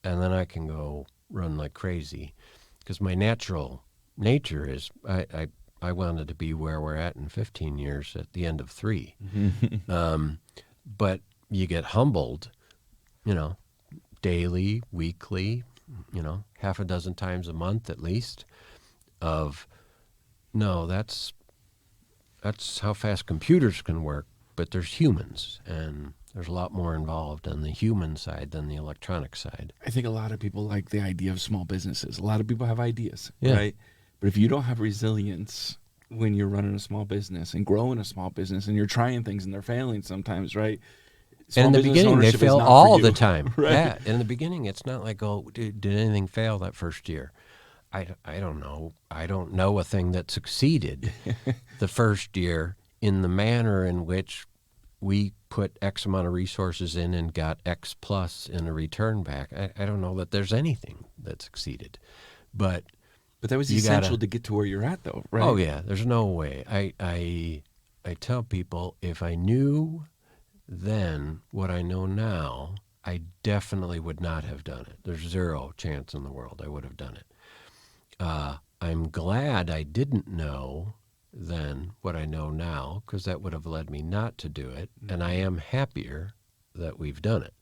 Speaker 3: and then I can go run like crazy. Because my natural nature is I wanted to be where we're at in 15 years at the end of 3. But you get humbled, daily, weekly, half a dozen times a month at least, of, no, that's how fast computers can work, but there's humans, and there's a lot more involved on the human side than the electronic side.
Speaker 1: I think a lot of people like the idea of small businesses. A lot of people have ideas, right? But if you don't have resilience when you're running a small business and growing a small business and you're trying things and they're failing sometimes, right?
Speaker 3: And in the beginning, they fail all the time. Right? Yeah, in the beginning, it's not like, oh, did anything fail that first year? I don't know. I don't know a thing that succeeded the first year in the manner in which we put X amount of resources in and got X plus in a return back. I don't know that there's anything that succeeded. But
Speaker 1: that was essential to get to where you're at, though, right?
Speaker 3: Oh, yeah. There's no way. I tell people, if I knew then what I know now, I definitely would not have done it. There's zero chance in the world I would have done it. I'm glad I didn't know then what I know now, because that would have led me not to do it. And I am happier that we've done it.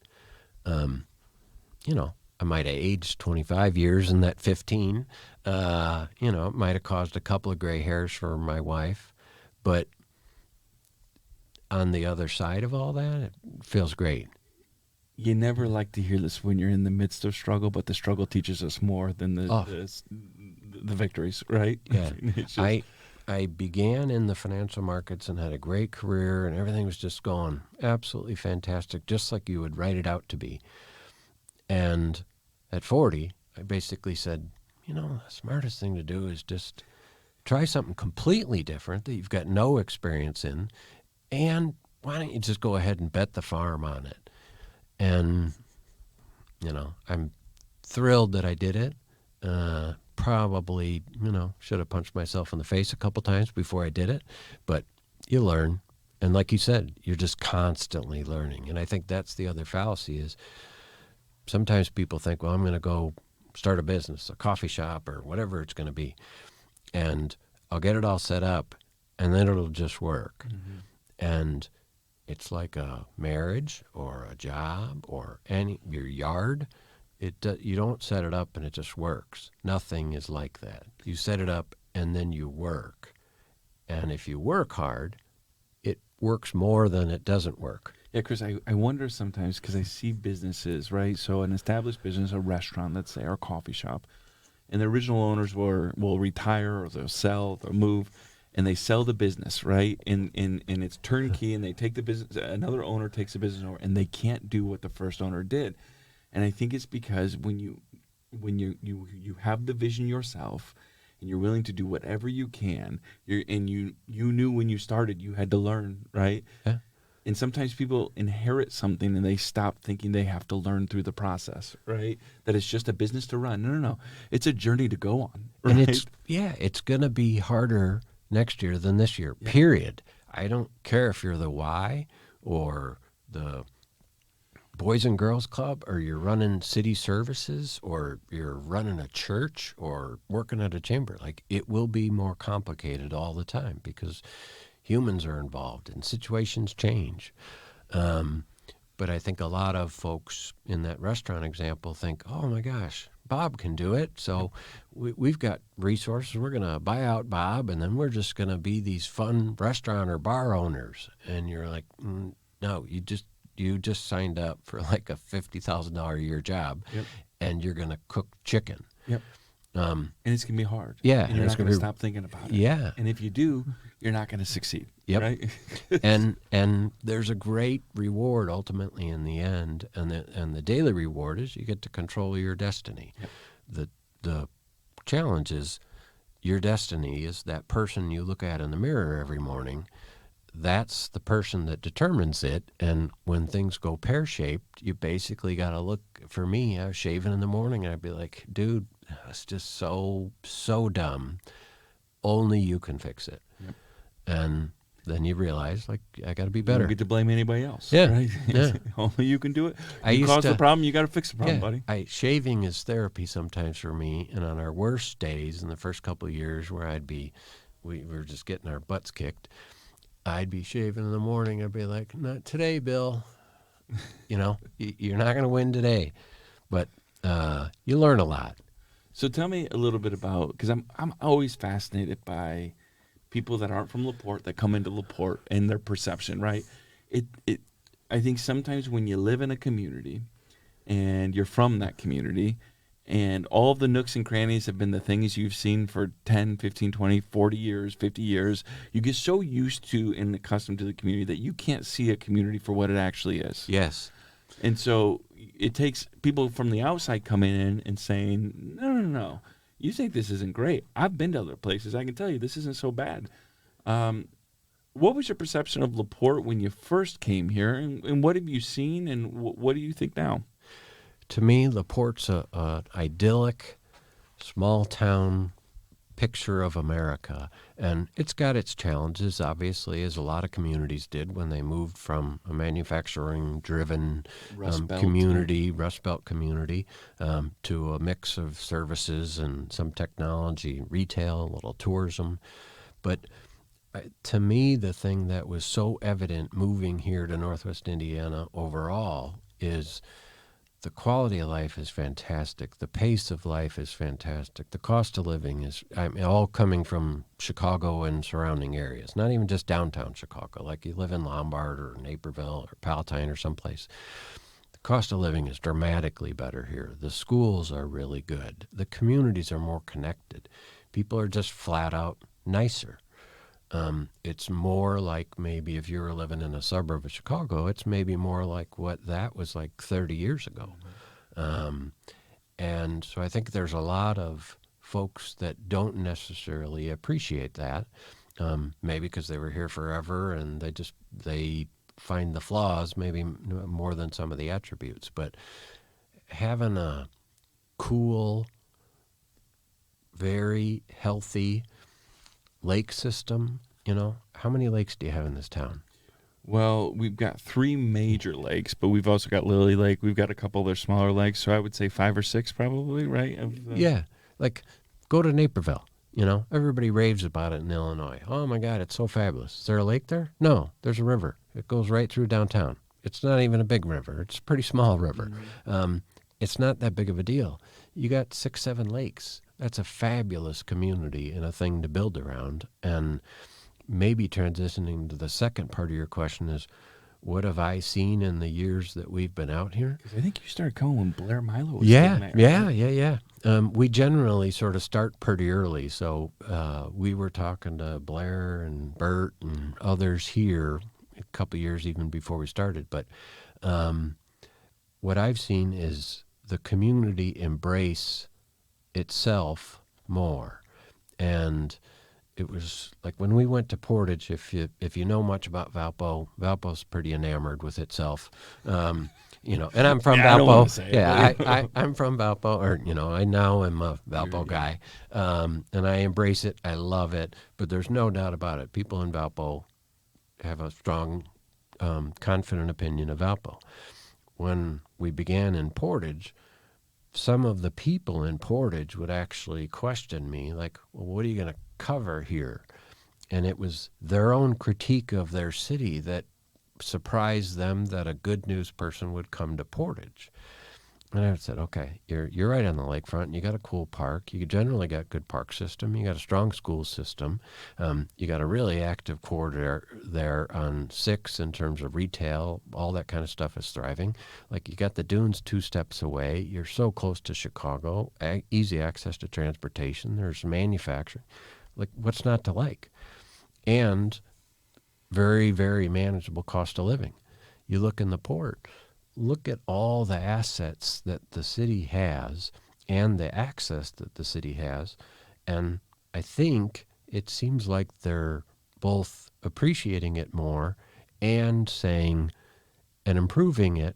Speaker 3: I might have aged 25 years in that 15. It might have caused a couple of gray hairs for my wife. But on the other side of all that, it feels great.
Speaker 1: You never like to hear this when you're in the midst of struggle, but the struggle teaches us more than the victories, right?
Speaker 3: Yeah. I began in the financial markets and had a great career, and everything was just going absolutely fantastic, just like you would write it out to be. And at 40, I basically said, the smartest thing to do is just try something completely different that you've got no experience in, and why don't you just go ahead and bet the farm on it? And, I'm thrilled that I did it. Probably, should have punched myself in the face a couple times before I did it, but you learn. And like you said, you're just constantly learning. And I think that's the other fallacy is sometimes people think, well, I'm going to go start a business, a coffee shop or whatever it's going to be, and I'll get it all set up, and then it'll just work. Mm-hmm. And it's like a marriage or a job or your yard. You don't set it up and it just works. Nothing is like that. You set it up and then you work. And if you work hard, it works more than it doesn't work.
Speaker 1: Yeah, Chris, I wonder sometimes, because I see businesses, right? So an established business, a restaurant, let's say, or a coffee shop, and the original owners will retire or they'll sell, they'll move, and they sell the business, right? And it's turnkey, and they take the business, another owner takes the business over, and they can't do what the first owner did. And I think it's because when you have the vision yourself, and you're willing to do whatever you can, you knew when you started you had to learn, right?
Speaker 3: Yeah.
Speaker 1: And sometimes people inherit something and they stop thinking they have to learn through the process, right? That it's just a business to run. No. It's a journey to go on, right?
Speaker 3: And it's going to be harder next year than this year, period. I don't care if you're the Y or the Boys and Girls Club, or you're running city services, or you're running a church, or working at a chamber. Like, it will be more complicated all the time because humans are involved and situations change. But I think a lot of folks in that restaurant example think, oh my gosh, Bob can do it. So we've got resources. We're going to buy out Bob, and then we're just going to be these fun restaurant or bar owners. And you're like, no, you just signed up for like a $50,000 a year job, and you're going to cook chicken.
Speaker 1: Yep. And it's going to be hard.
Speaker 3: Yeah.
Speaker 1: And you're not going to stop thinking about it.
Speaker 3: Yeah.
Speaker 1: And if you do, you're not going to succeed.
Speaker 3: Yep.
Speaker 1: Right?
Speaker 3: and there's a great reward ultimately in the end. And the daily reward is you get to control your destiny. Yep. The challenge is your destiny is that person you look at in the mirror every morning that's the person that determines it. And when things go pear-shaped, you basically got to look. For me, I was shaving in the morning, and I'd be like, dude, it's just so dumb. Only you can fix it.
Speaker 1: Yep.
Speaker 3: And then you realize, like, I got to be
Speaker 1: You
Speaker 3: better.
Speaker 1: don't get to blame anybody else.
Speaker 3: Yeah,
Speaker 1: Right?
Speaker 3: yeah.
Speaker 1: Only you can do it.
Speaker 3: I
Speaker 1: You
Speaker 3: used
Speaker 1: caused
Speaker 3: to-
Speaker 1: the problem, you got to fix the problem,
Speaker 3: Yeah,
Speaker 1: buddy.
Speaker 3: shaving is therapy sometimes for me. And on our worst days, in the first couple of years where we were just getting our butts kicked, I'd be shaving in the morning. I'd be like, not today, Bill. You're not going to win today. But you learn a lot.
Speaker 1: So tell me a little bit about, because I'm always fascinated by people that aren't from La Porte that come into La Porte and their perception, right? I think sometimes when you live in a community and you're from that community and all of the nooks and crannies have been the things you've seen for 10, 15, 20, 40 years, 50 years, you get so used to and accustomed to the community that you can't see a community for what it actually is.
Speaker 3: Yes.
Speaker 1: And so it takes people from the outside coming in and saying, no, you think this isn't great. I've been to other places. I can tell you this isn't so bad. What was your perception of La Porte when you first came here, and what have you seen, and what do you think now?
Speaker 3: To me, La Porte's a idyllic, small-town picture of America. And it's got its challenges, obviously, as a lot of communities did when they moved from a manufacturing-driven
Speaker 1: Rust Belt
Speaker 3: community, to a mix of services and some technology, retail, a little tourism. But to me, the thing that was so evident moving here to Northwest Indiana overall is the quality of life is fantastic. The pace of life is fantastic. The cost of living is all coming from Chicago and surrounding areas, not even just downtown Chicago, like you live in Lombard or Naperville or Palatine or someplace. The cost of living is dramatically better here. The schools are really good. The communities are more connected. People are just flat out nicer. It's more like maybe if you were living in a suburb of Chicago, it's maybe more like what that was like 30 years ago. And so I think there's a lot of folks that don't necessarily appreciate that, maybe because they were here forever and they find the flaws maybe more than some of the attributes. But having a cool, very healthy lake system, how many lakes do you have in this town?
Speaker 1: Well, we've got 3 major lakes, but we've also got Lily Lake. We've got a couple other smaller lakes, so I would say 5 or 6 probably, right?
Speaker 3: Yeah, like go to Naperville. Everybody raves about it in Illinois. Oh my God, it's so fabulous. Is there a lake there? No, there's a river. It goes right through downtown. It's not even a big river. It's a pretty small river. Mm-hmm. It's not that big of a deal. You got 6, 7 lakes. That's a fabulous community and a thing to build around. And maybe transitioning to the second part of your question is, what have I seen in the years that we've been out here?
Speaker 1: Because I think you started coming when Blair Milo was sitting there.
Speaker 3: Yeah. We generally sort of start pretty early. So we were talking to Blair and Bert and others here a couple of years even before we started. But what I've seen is the community embrace itself more. And it was like when we went to Portage, if you know much about Valpo, Valpo's pretty enamored with itself. And I'm from Valpo.
Speaker 1: I don't want to say it,
Speaker 3: I'm from Valpo, or I now am a Valpo guy. And I embrace it. I love it. But there's no doubt about it. People in Valpo have a strong, confident opinion of Valpo. When we began in Portage, some of the people in Portage would actually question me, like, well, what are you going to cover here? And it was their own critique of their city that surprised them that a good news person would come to Portage. And I said, okay, you're right on the lakefront. You got a cool park. You generally got good park system. You got a strong school system. You got a really active corridor there on 6 in terms of retail. All that kind of stuff is thriving. Like you got the dunes 2 steps away. You're so close to Chicago. Easy access to transportation. There's manufacturing. Like what's not to like? And very, very manageable cost of living. You look in the port. Look at all the assets that the city has and the access that the city has, and I think it seems like they're both appreciating it more and saying and improving it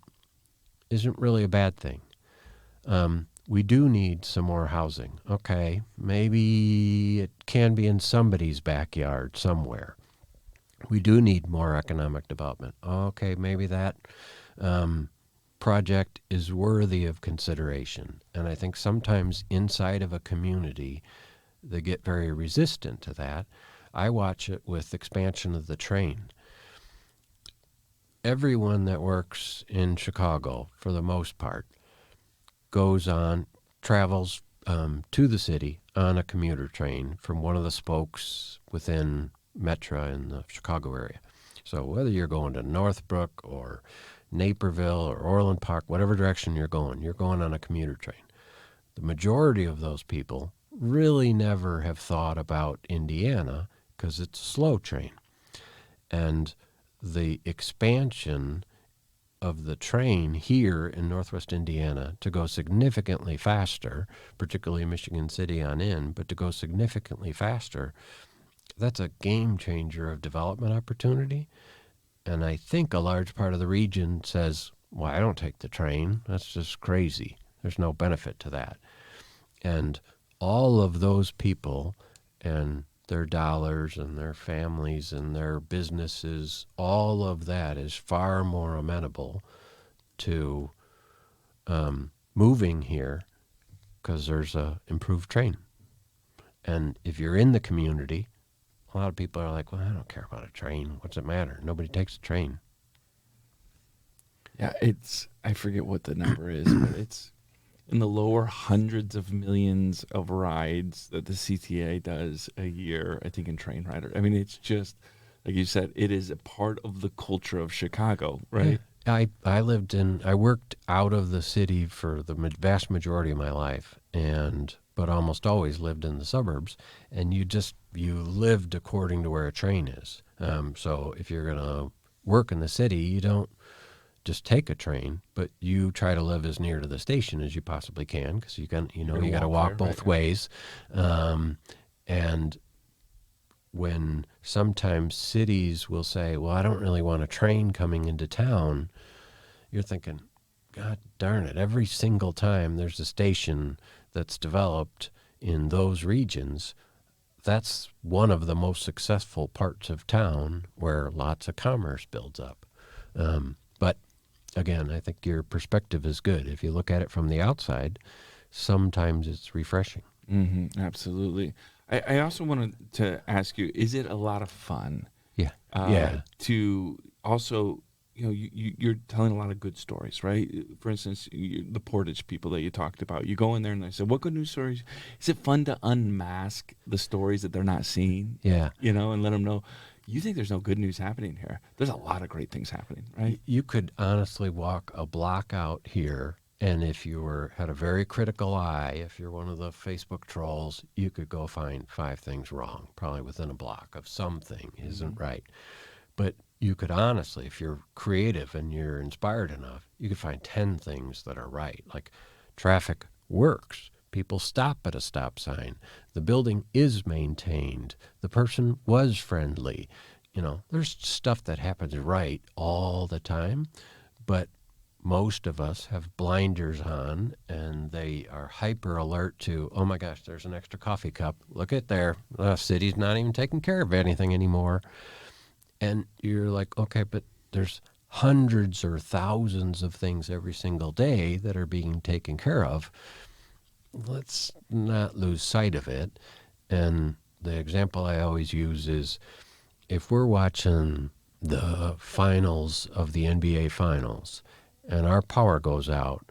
Speaker 3: isn't really a bad thing. We do need some more housing. Okay, maybe it can be in somebody's backyard somewhere. We do need more economic development. Okay, maybe that project is worthy of consideration. And I think sometimes inside of a community, they get very resistant to that. I watch it with expansion of the train. Everyone that works in Chicago, for the most part, travels to the city on a commuter train from one of the spokes within Metra in the Chicago area. So whether you're going to Northbrook or Naperville or Orland Park, whatever direction you're going on a commuter train. The majority of those people really never have thought about Indiana because it's a slow train. And the expansion of the train here in Northwest Indiana to go significantly faster, particularly Michigan City on in, but to go significantly faster, that's a game changer of development opportunity. And I think a large part of the region says, well, I don't take the train. That's just crazy. There's no benefit to that. And all of those people and their dollars and their families and their businesses, all of that is far more amenable to moving here because there's a improved train. And if you're in the community, a lot of people are like, well, I don't care about a train. What's it matter? Nobody takes a train.
Speaker 1: Yeah, I forget what the number is, but it's in the lower hundreds of millions of rides that the CTA does a year, I think, in train riders. I mean, it's just, like you said, it is a part of the culture of Chicago, right?
Speaker 3: Yeah. I worked out of the city for the vast majority of my life, but almost always lived in the suburbs, and you lived according to where a train is. So if you're going to work in the city, you don't just take a train, but you try to live as near to the station as you possibly can, because you got to walk both ways. And when sometimes cities will say, well, I don't really want a train coming into town, you're thinking, God darn it, every single time there's a station that's developed in those regions, that's one of the most successful parts of town where lots of commerce builds up. But again, I think your perspective is good. If you look at it from the outside, sometimes it's refreshing.
Speaker 1: Mm-hmm, absolutely. I also wanted to ask you, is it a lot of fun?
Speaker 3: Yeah.
Speaker 1: To also, you're telling a lot of good stories, right? For instance, the Portage people that you talked about, you go in there and they say, what good news stories? Is it fun to unmask the stories that they're not seeing?
Speaker 3: Yeah.
Speaker 1: And let them know, you think there's no good news happening here. There's a lot of great things happening, right?
Speaker 3: You could honestly walk a block out here, and if you had a very critical eye, if you're one of the Facebook trolls, you could go find 5 things wrong, probably within a block of something isn't right. But you could honestly, if you're creative and you're inspired enough, you could find 10 things that are right. Like traffic works. People stop at a stop sign. The building is maintained. The person was friendly. There's stuff that happens right all the time, but most of us have blinders on and they are hyper alert to, oh my gosh, there's an extra coffee cup. Look at there. The city's not even taking care of anything anymore. And you're like, okay, but there's hundreds or thousands of things every single day that are being taken care of. Let's not lose sight of it. And the example I always use is if we're watching the finals of the NBA finals and our power goes out,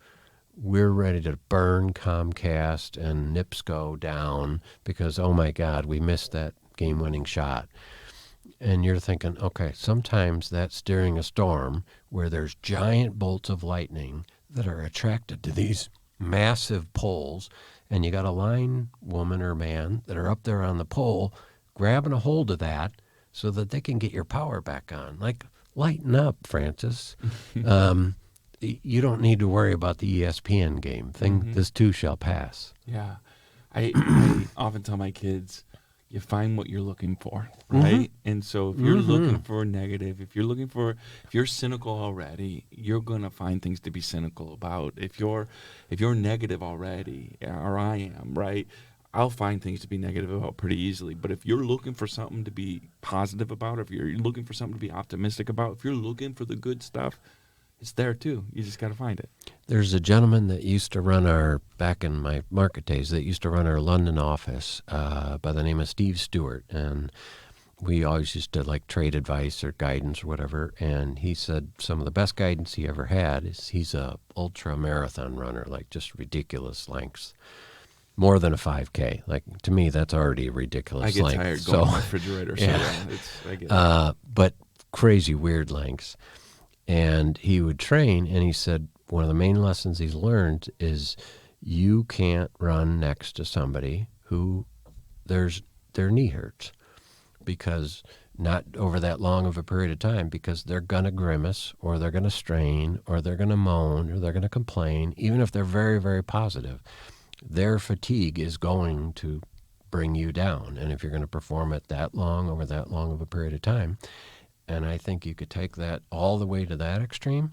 Speaker 3: we're ready to burn Comcast and NIPSCO down because, oh my God, we missed that game-winning shot. And you're thinking, okay, sometimes that's during a storm where there's giant bolts of lightning that are attracted to these massive poles, and you got a line woman or man that are up there on the pole grabbing a hold of that so that they can get your power back on. Like, lighten up, Francis. You don't need to worry about the ESPN game. This too shall pass.
Speaker 1: Yeah. I often tell my kids, you find what you're looking for, right? And so if you're looking for negative, if you're cynical already, you're gonna find things to be cynical about. If you're negative already, or I am, right? I'll find things to be negative about pretty easily. But if you're looking for something to be positive about, if you're looking for something to be optimistic about, if you're looking for the good stuff, it's there too. You just got to find it.
Speaker 3: There's a gentleman that used to run back in my market days, that used to run our London office by the name of Steve Stewart. And we always used to like trade advice or guidance or whatever. And he said some of the best guidance he ever had is he's a ultra marathon runner, like just ridiculous lengths. More than a 5K. Like, to me, that's already a ridiculous length.
Speaker 1: I get tired going to my refrigerator. So I get it.
Speaker 3: But crazy, weird lengths. And he would train, and he said one of the main lessons he's learned is you can't run next to somebody who their knee hurts, because not over that long of a period of time, because they're going to grimace, or they're going to strain, or they're going to moan, or they're going to complain, even if they're very, very positive. Their fatigue is going to bring you down. And if you're going to perform it that long, over that long of a period of time, and I think you could take that all the way to that extreme,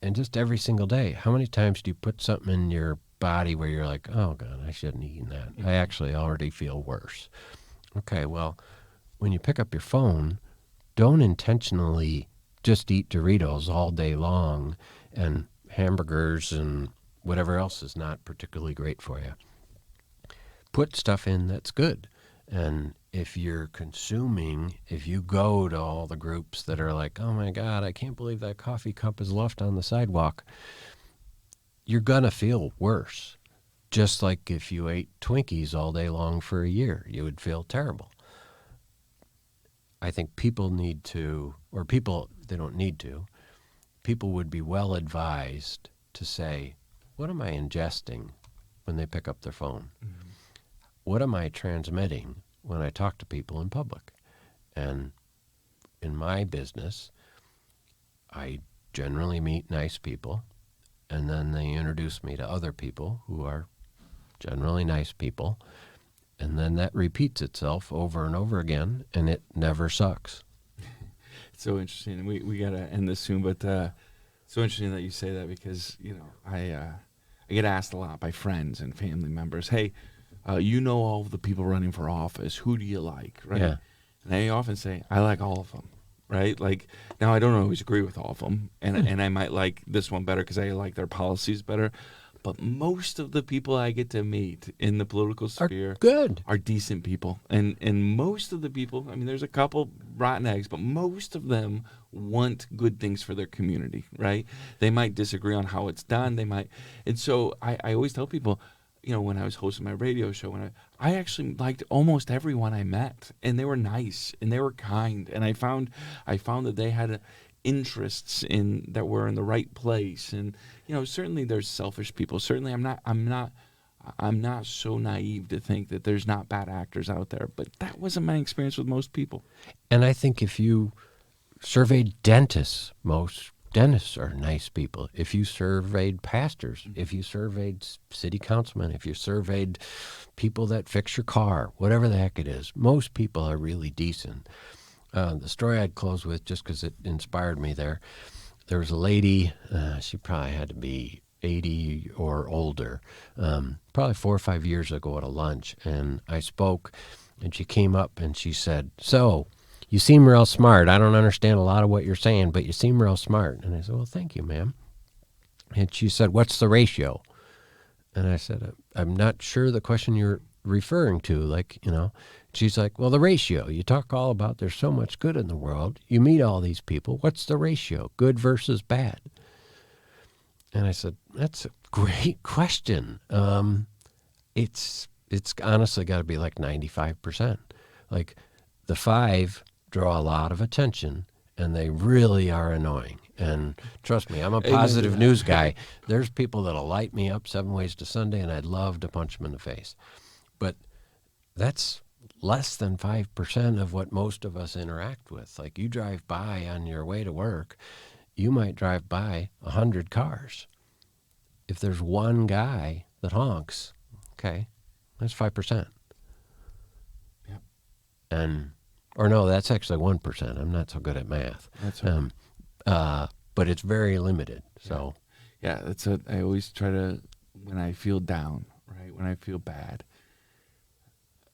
Speaker 3: and just every single day. How many times do you put something in your body where you're like, oh, God, I shouldn't have eaten that. I actually already feel worse. Okay, well, when you pick up your phone, don't intentionally just eat Doritos all day long and hamburgers and whatever else is not particularly great for you. Put stuff in that's good. And if you're consuming, if you go to all the groups that are like, oh my God, I can't believe that coffee cup is left on the sidewalk, you're going to feel worse. Just like if you ate Twinkies all day long for a year, you would feel terrible. I think people need to, or people, they don't need to, people would be well advised to say, what am I ingesting when they pick up their phone? Mm-hmm. What am I transmitting when I talk to people in public? And in my business, I generally meet nice people, and then they introduce me to other people who are generally nice people, and then that repeats itself over and over again, and it never sucks.
Speaker 1: It's so interesting. We got to end this soon, but so interesting that you say that, because, you know, I get asked a lot by friends and family members, hey, you know all of the people running for office. Who do you like, right?
Speaker 3: Yeah.
Speaker 1: And I often say, I like all of them, right? Like, now I don't always agree with all of them, and I might like this one better because I like their policies better. But most of the people I get to meet in the political sphere are decent people. And most of the people, I mean, there's a couple rotten eggs, but most of them want good things for their community, right? They might disagree on how it's done. They might. And so I always tell people, you know, when I was hosting my radio show, when I actually liked almost everyone I met, and they were nice and they were kind, and I found that they had interests in that were in the right place. And, you know, certainly there's selfish people. Certainly I'm not so naive to think that there's not bad actors out there, but that wasn't my experience with most people.
Speaker 3: And I think if you surveyed dentists, most dentists are nice people. If you surveyed pastors, if you surveyed city councilmen, if you surveyed people that fix your car, whatever the heck it is, most people are really decent. The story I'd close with, just because it inspired me there was a lady, she probably had to be 80 or older, probably 4 or 5 years ago at a lunch, and I spoke, and she came up and she said, so, you seem real smart. I don't understand a lot of what you're saying, but you seem real smart. And I said, well, thank you, ma'am. And she said, what's the ratio? And I said, I'm not sure the question you're referring to, like, you know. She's like, well, the ratio. You talk all about there's so much good in the world. You meet all these people. What's the ratio? Good versus bad? And I said, that's a great question. It's honestly got to be like 95%. Like, the 5 draw a lot of attention, and they really are annoying. And trust me, I'm a positive news guy. There's people that'll light me up 7 ways to Sunday, and I'd love to punch them in the face. But that's less than 5% of what most of us interact with. Like, you drive by on your way to work, you might drive by 100 cars. If there's one guy that honks, okay, that's 5%. or no, that's actually 1%. I'm not so good at math.
Speaker 1: That's right.
Speaker 3: But it's very limited. So,
Speaker 1: yeah, that's what I always try to, when I feel down, right, when I feel bad.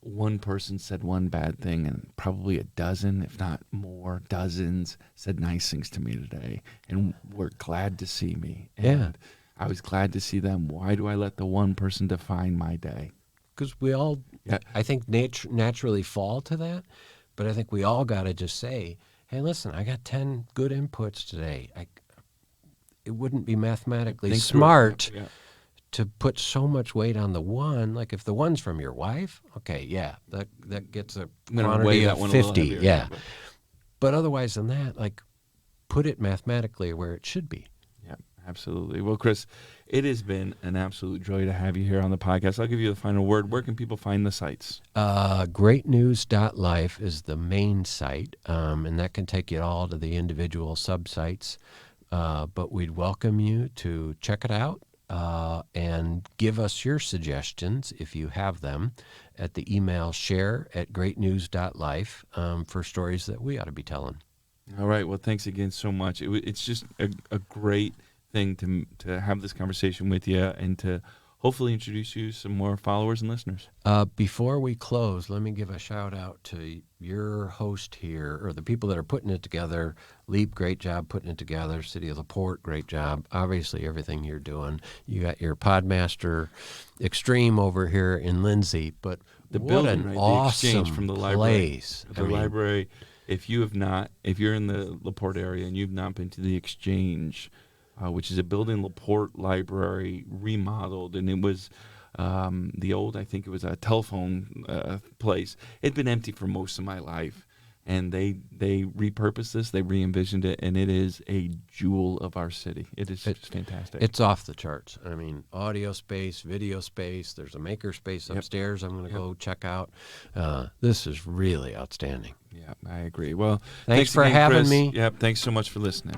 Speaker 1: One person said one bad thing, and probably a dozen, if not more, dozens said nice things to me today, and were glad to see me. And I was glad to see them. Why do I let the one person define my day?
Speaker 3: Because we all, I think, naturally fall to that, but I think we all got to just say, hey, listen, I got 10 good inputs today. It wouldn't be mathematically smart to put so much weight on the one. Like if the one's from your wife, okay, yeah, that gets a quantity of 50, But otherwise than that, like put it mathematically where it should be.
Speaker 1: Yeah, absolutely. Well, Chris, it has been an absolute joy to have you here on the podcast. I'll give you the final word. Where can people find the sites?
Speaker 3: GreatNews.Life is the main site, and that can take you all to the individual sub-sites. But we'd welcome you to check it out and give us your suggestions, if you have them, at the email share@GreatNews.Life for stories that we ought to be telling.
Speaker 1: All right. Well, thanks again so much. It's just a great thing to have this conversation with you and to hopefully introduce you to some more followers and listeners.
Speaker 3: Before we close, let me give a shout out to your host here, or the people that are putting it together. Leap, great job putting it together. City of La Porte, great job. Obviously, everything you're doing. You got your Podmaster Extreme over here in Lindsay, but
Speaker 1: the
Speaker 3: what
Speaker 1: building,
Speaker 3: an
Speaker 1: right?
Speaker 3: awesome
Speaker 1: the exchange from the library.
Speaker 3: place.
Speaker 1: The library. If you're in the La Porte area and you've not been to the Exchange, which is a building La Porte library remodeled, and it was the old, I think it was a telephone place. It'd been empty for most of my life, and they repurposed this, they re-envisioned it, and it is a jewel of our city. It's just fantastic.
Speaker 3: It's off the charts. I mean, audio space, video space. There's a maker space upstairs I'm going to go check out. This is really outstanding.
Speaker 1: Yeah, I agree. Well,
Speaker 3: thanks for
Speaker 1: again,
Speaker 3: having
Speaker 1: Chris.
Speaker 3: me.
Speaker 1: Yeah, thanks so much for listening.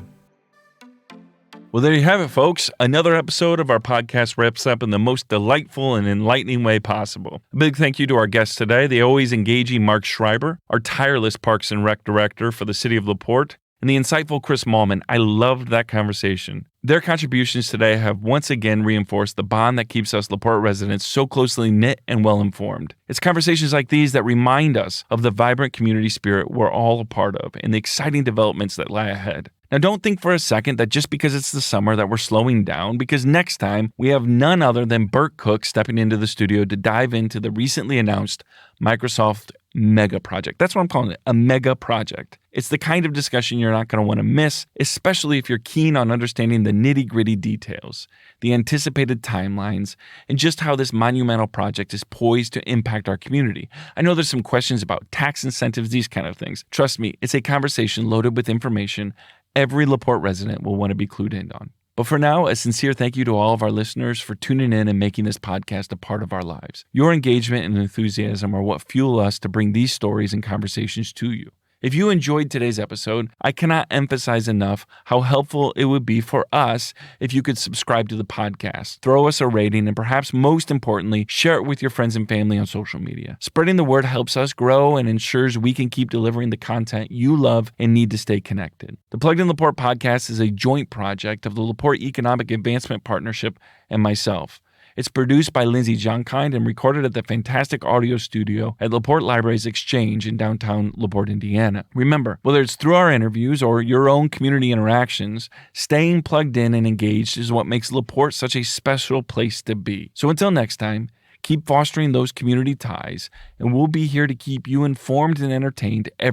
Speaker 1: Well, there you have it, folks. Another episode of our podcast wraps up in the most delightful and enlightening way possible. A big thank you to our guests today, the always engaging Mark Schreiber, our tireless Parks and Rec Director for the City of La Porte, and the insightful Chris Mahlmann. I loved that conversation. Their contributions today have once again reinforced the bond that keeps us La Porte residents so closely knit and well-informed. It's conversations like these that remind us of the vibrant community spirit we're all a part of and the exciting developments that lie ahead. Now, don't think for a second that just because it's the summer that we're slowing down, because next time we have none other than Bert Cook stepping into the studio to dive into the recently announced Microsoft Mega Project. That's what I'm calling it, a mega project. It's the kind of discussion you're not going to want to miss, especially if you're keen on understanding the nitty-gritty details, the anticipated timelines, and just how this monumental project is poised to impact our community. I know there's some questions about tax incentives, these kind of things. Trust me, it's a conversation loaded with information every La Porte resident will want to be clued in on. But for now, a sincere thank you to all of our listeners for tuning in and making this podcast a part of our lives. Your engagement and enthusiasm are what fuel us to bring these stories and conversations to you. If you enjoyed today's episode, I cannot emphasize enough how helpful it would be for us if you could subscribe to the podcast, throw us a rating, and perhaps most importantly, share it with your friends and family on social media. Spreading the word helps us grow and ensures we can keep delivering the content you love and need to stay connected. The Plugged In La Porte podcast is a joint project of the La Porte Economic Advancement Partnership and myself. It's produced by Lindsay Johnkind and recorded at the fantastic audio studio at La Porte Library's Exchange in downtown La Porte, Indiana. Remember, whether it's through our interviews or your own community interactions, staying plugged in and engaged is what makes La Porte such a special place to be. So until next time, keep fostering those community ties, and we'll be here to keep you informed and entertained every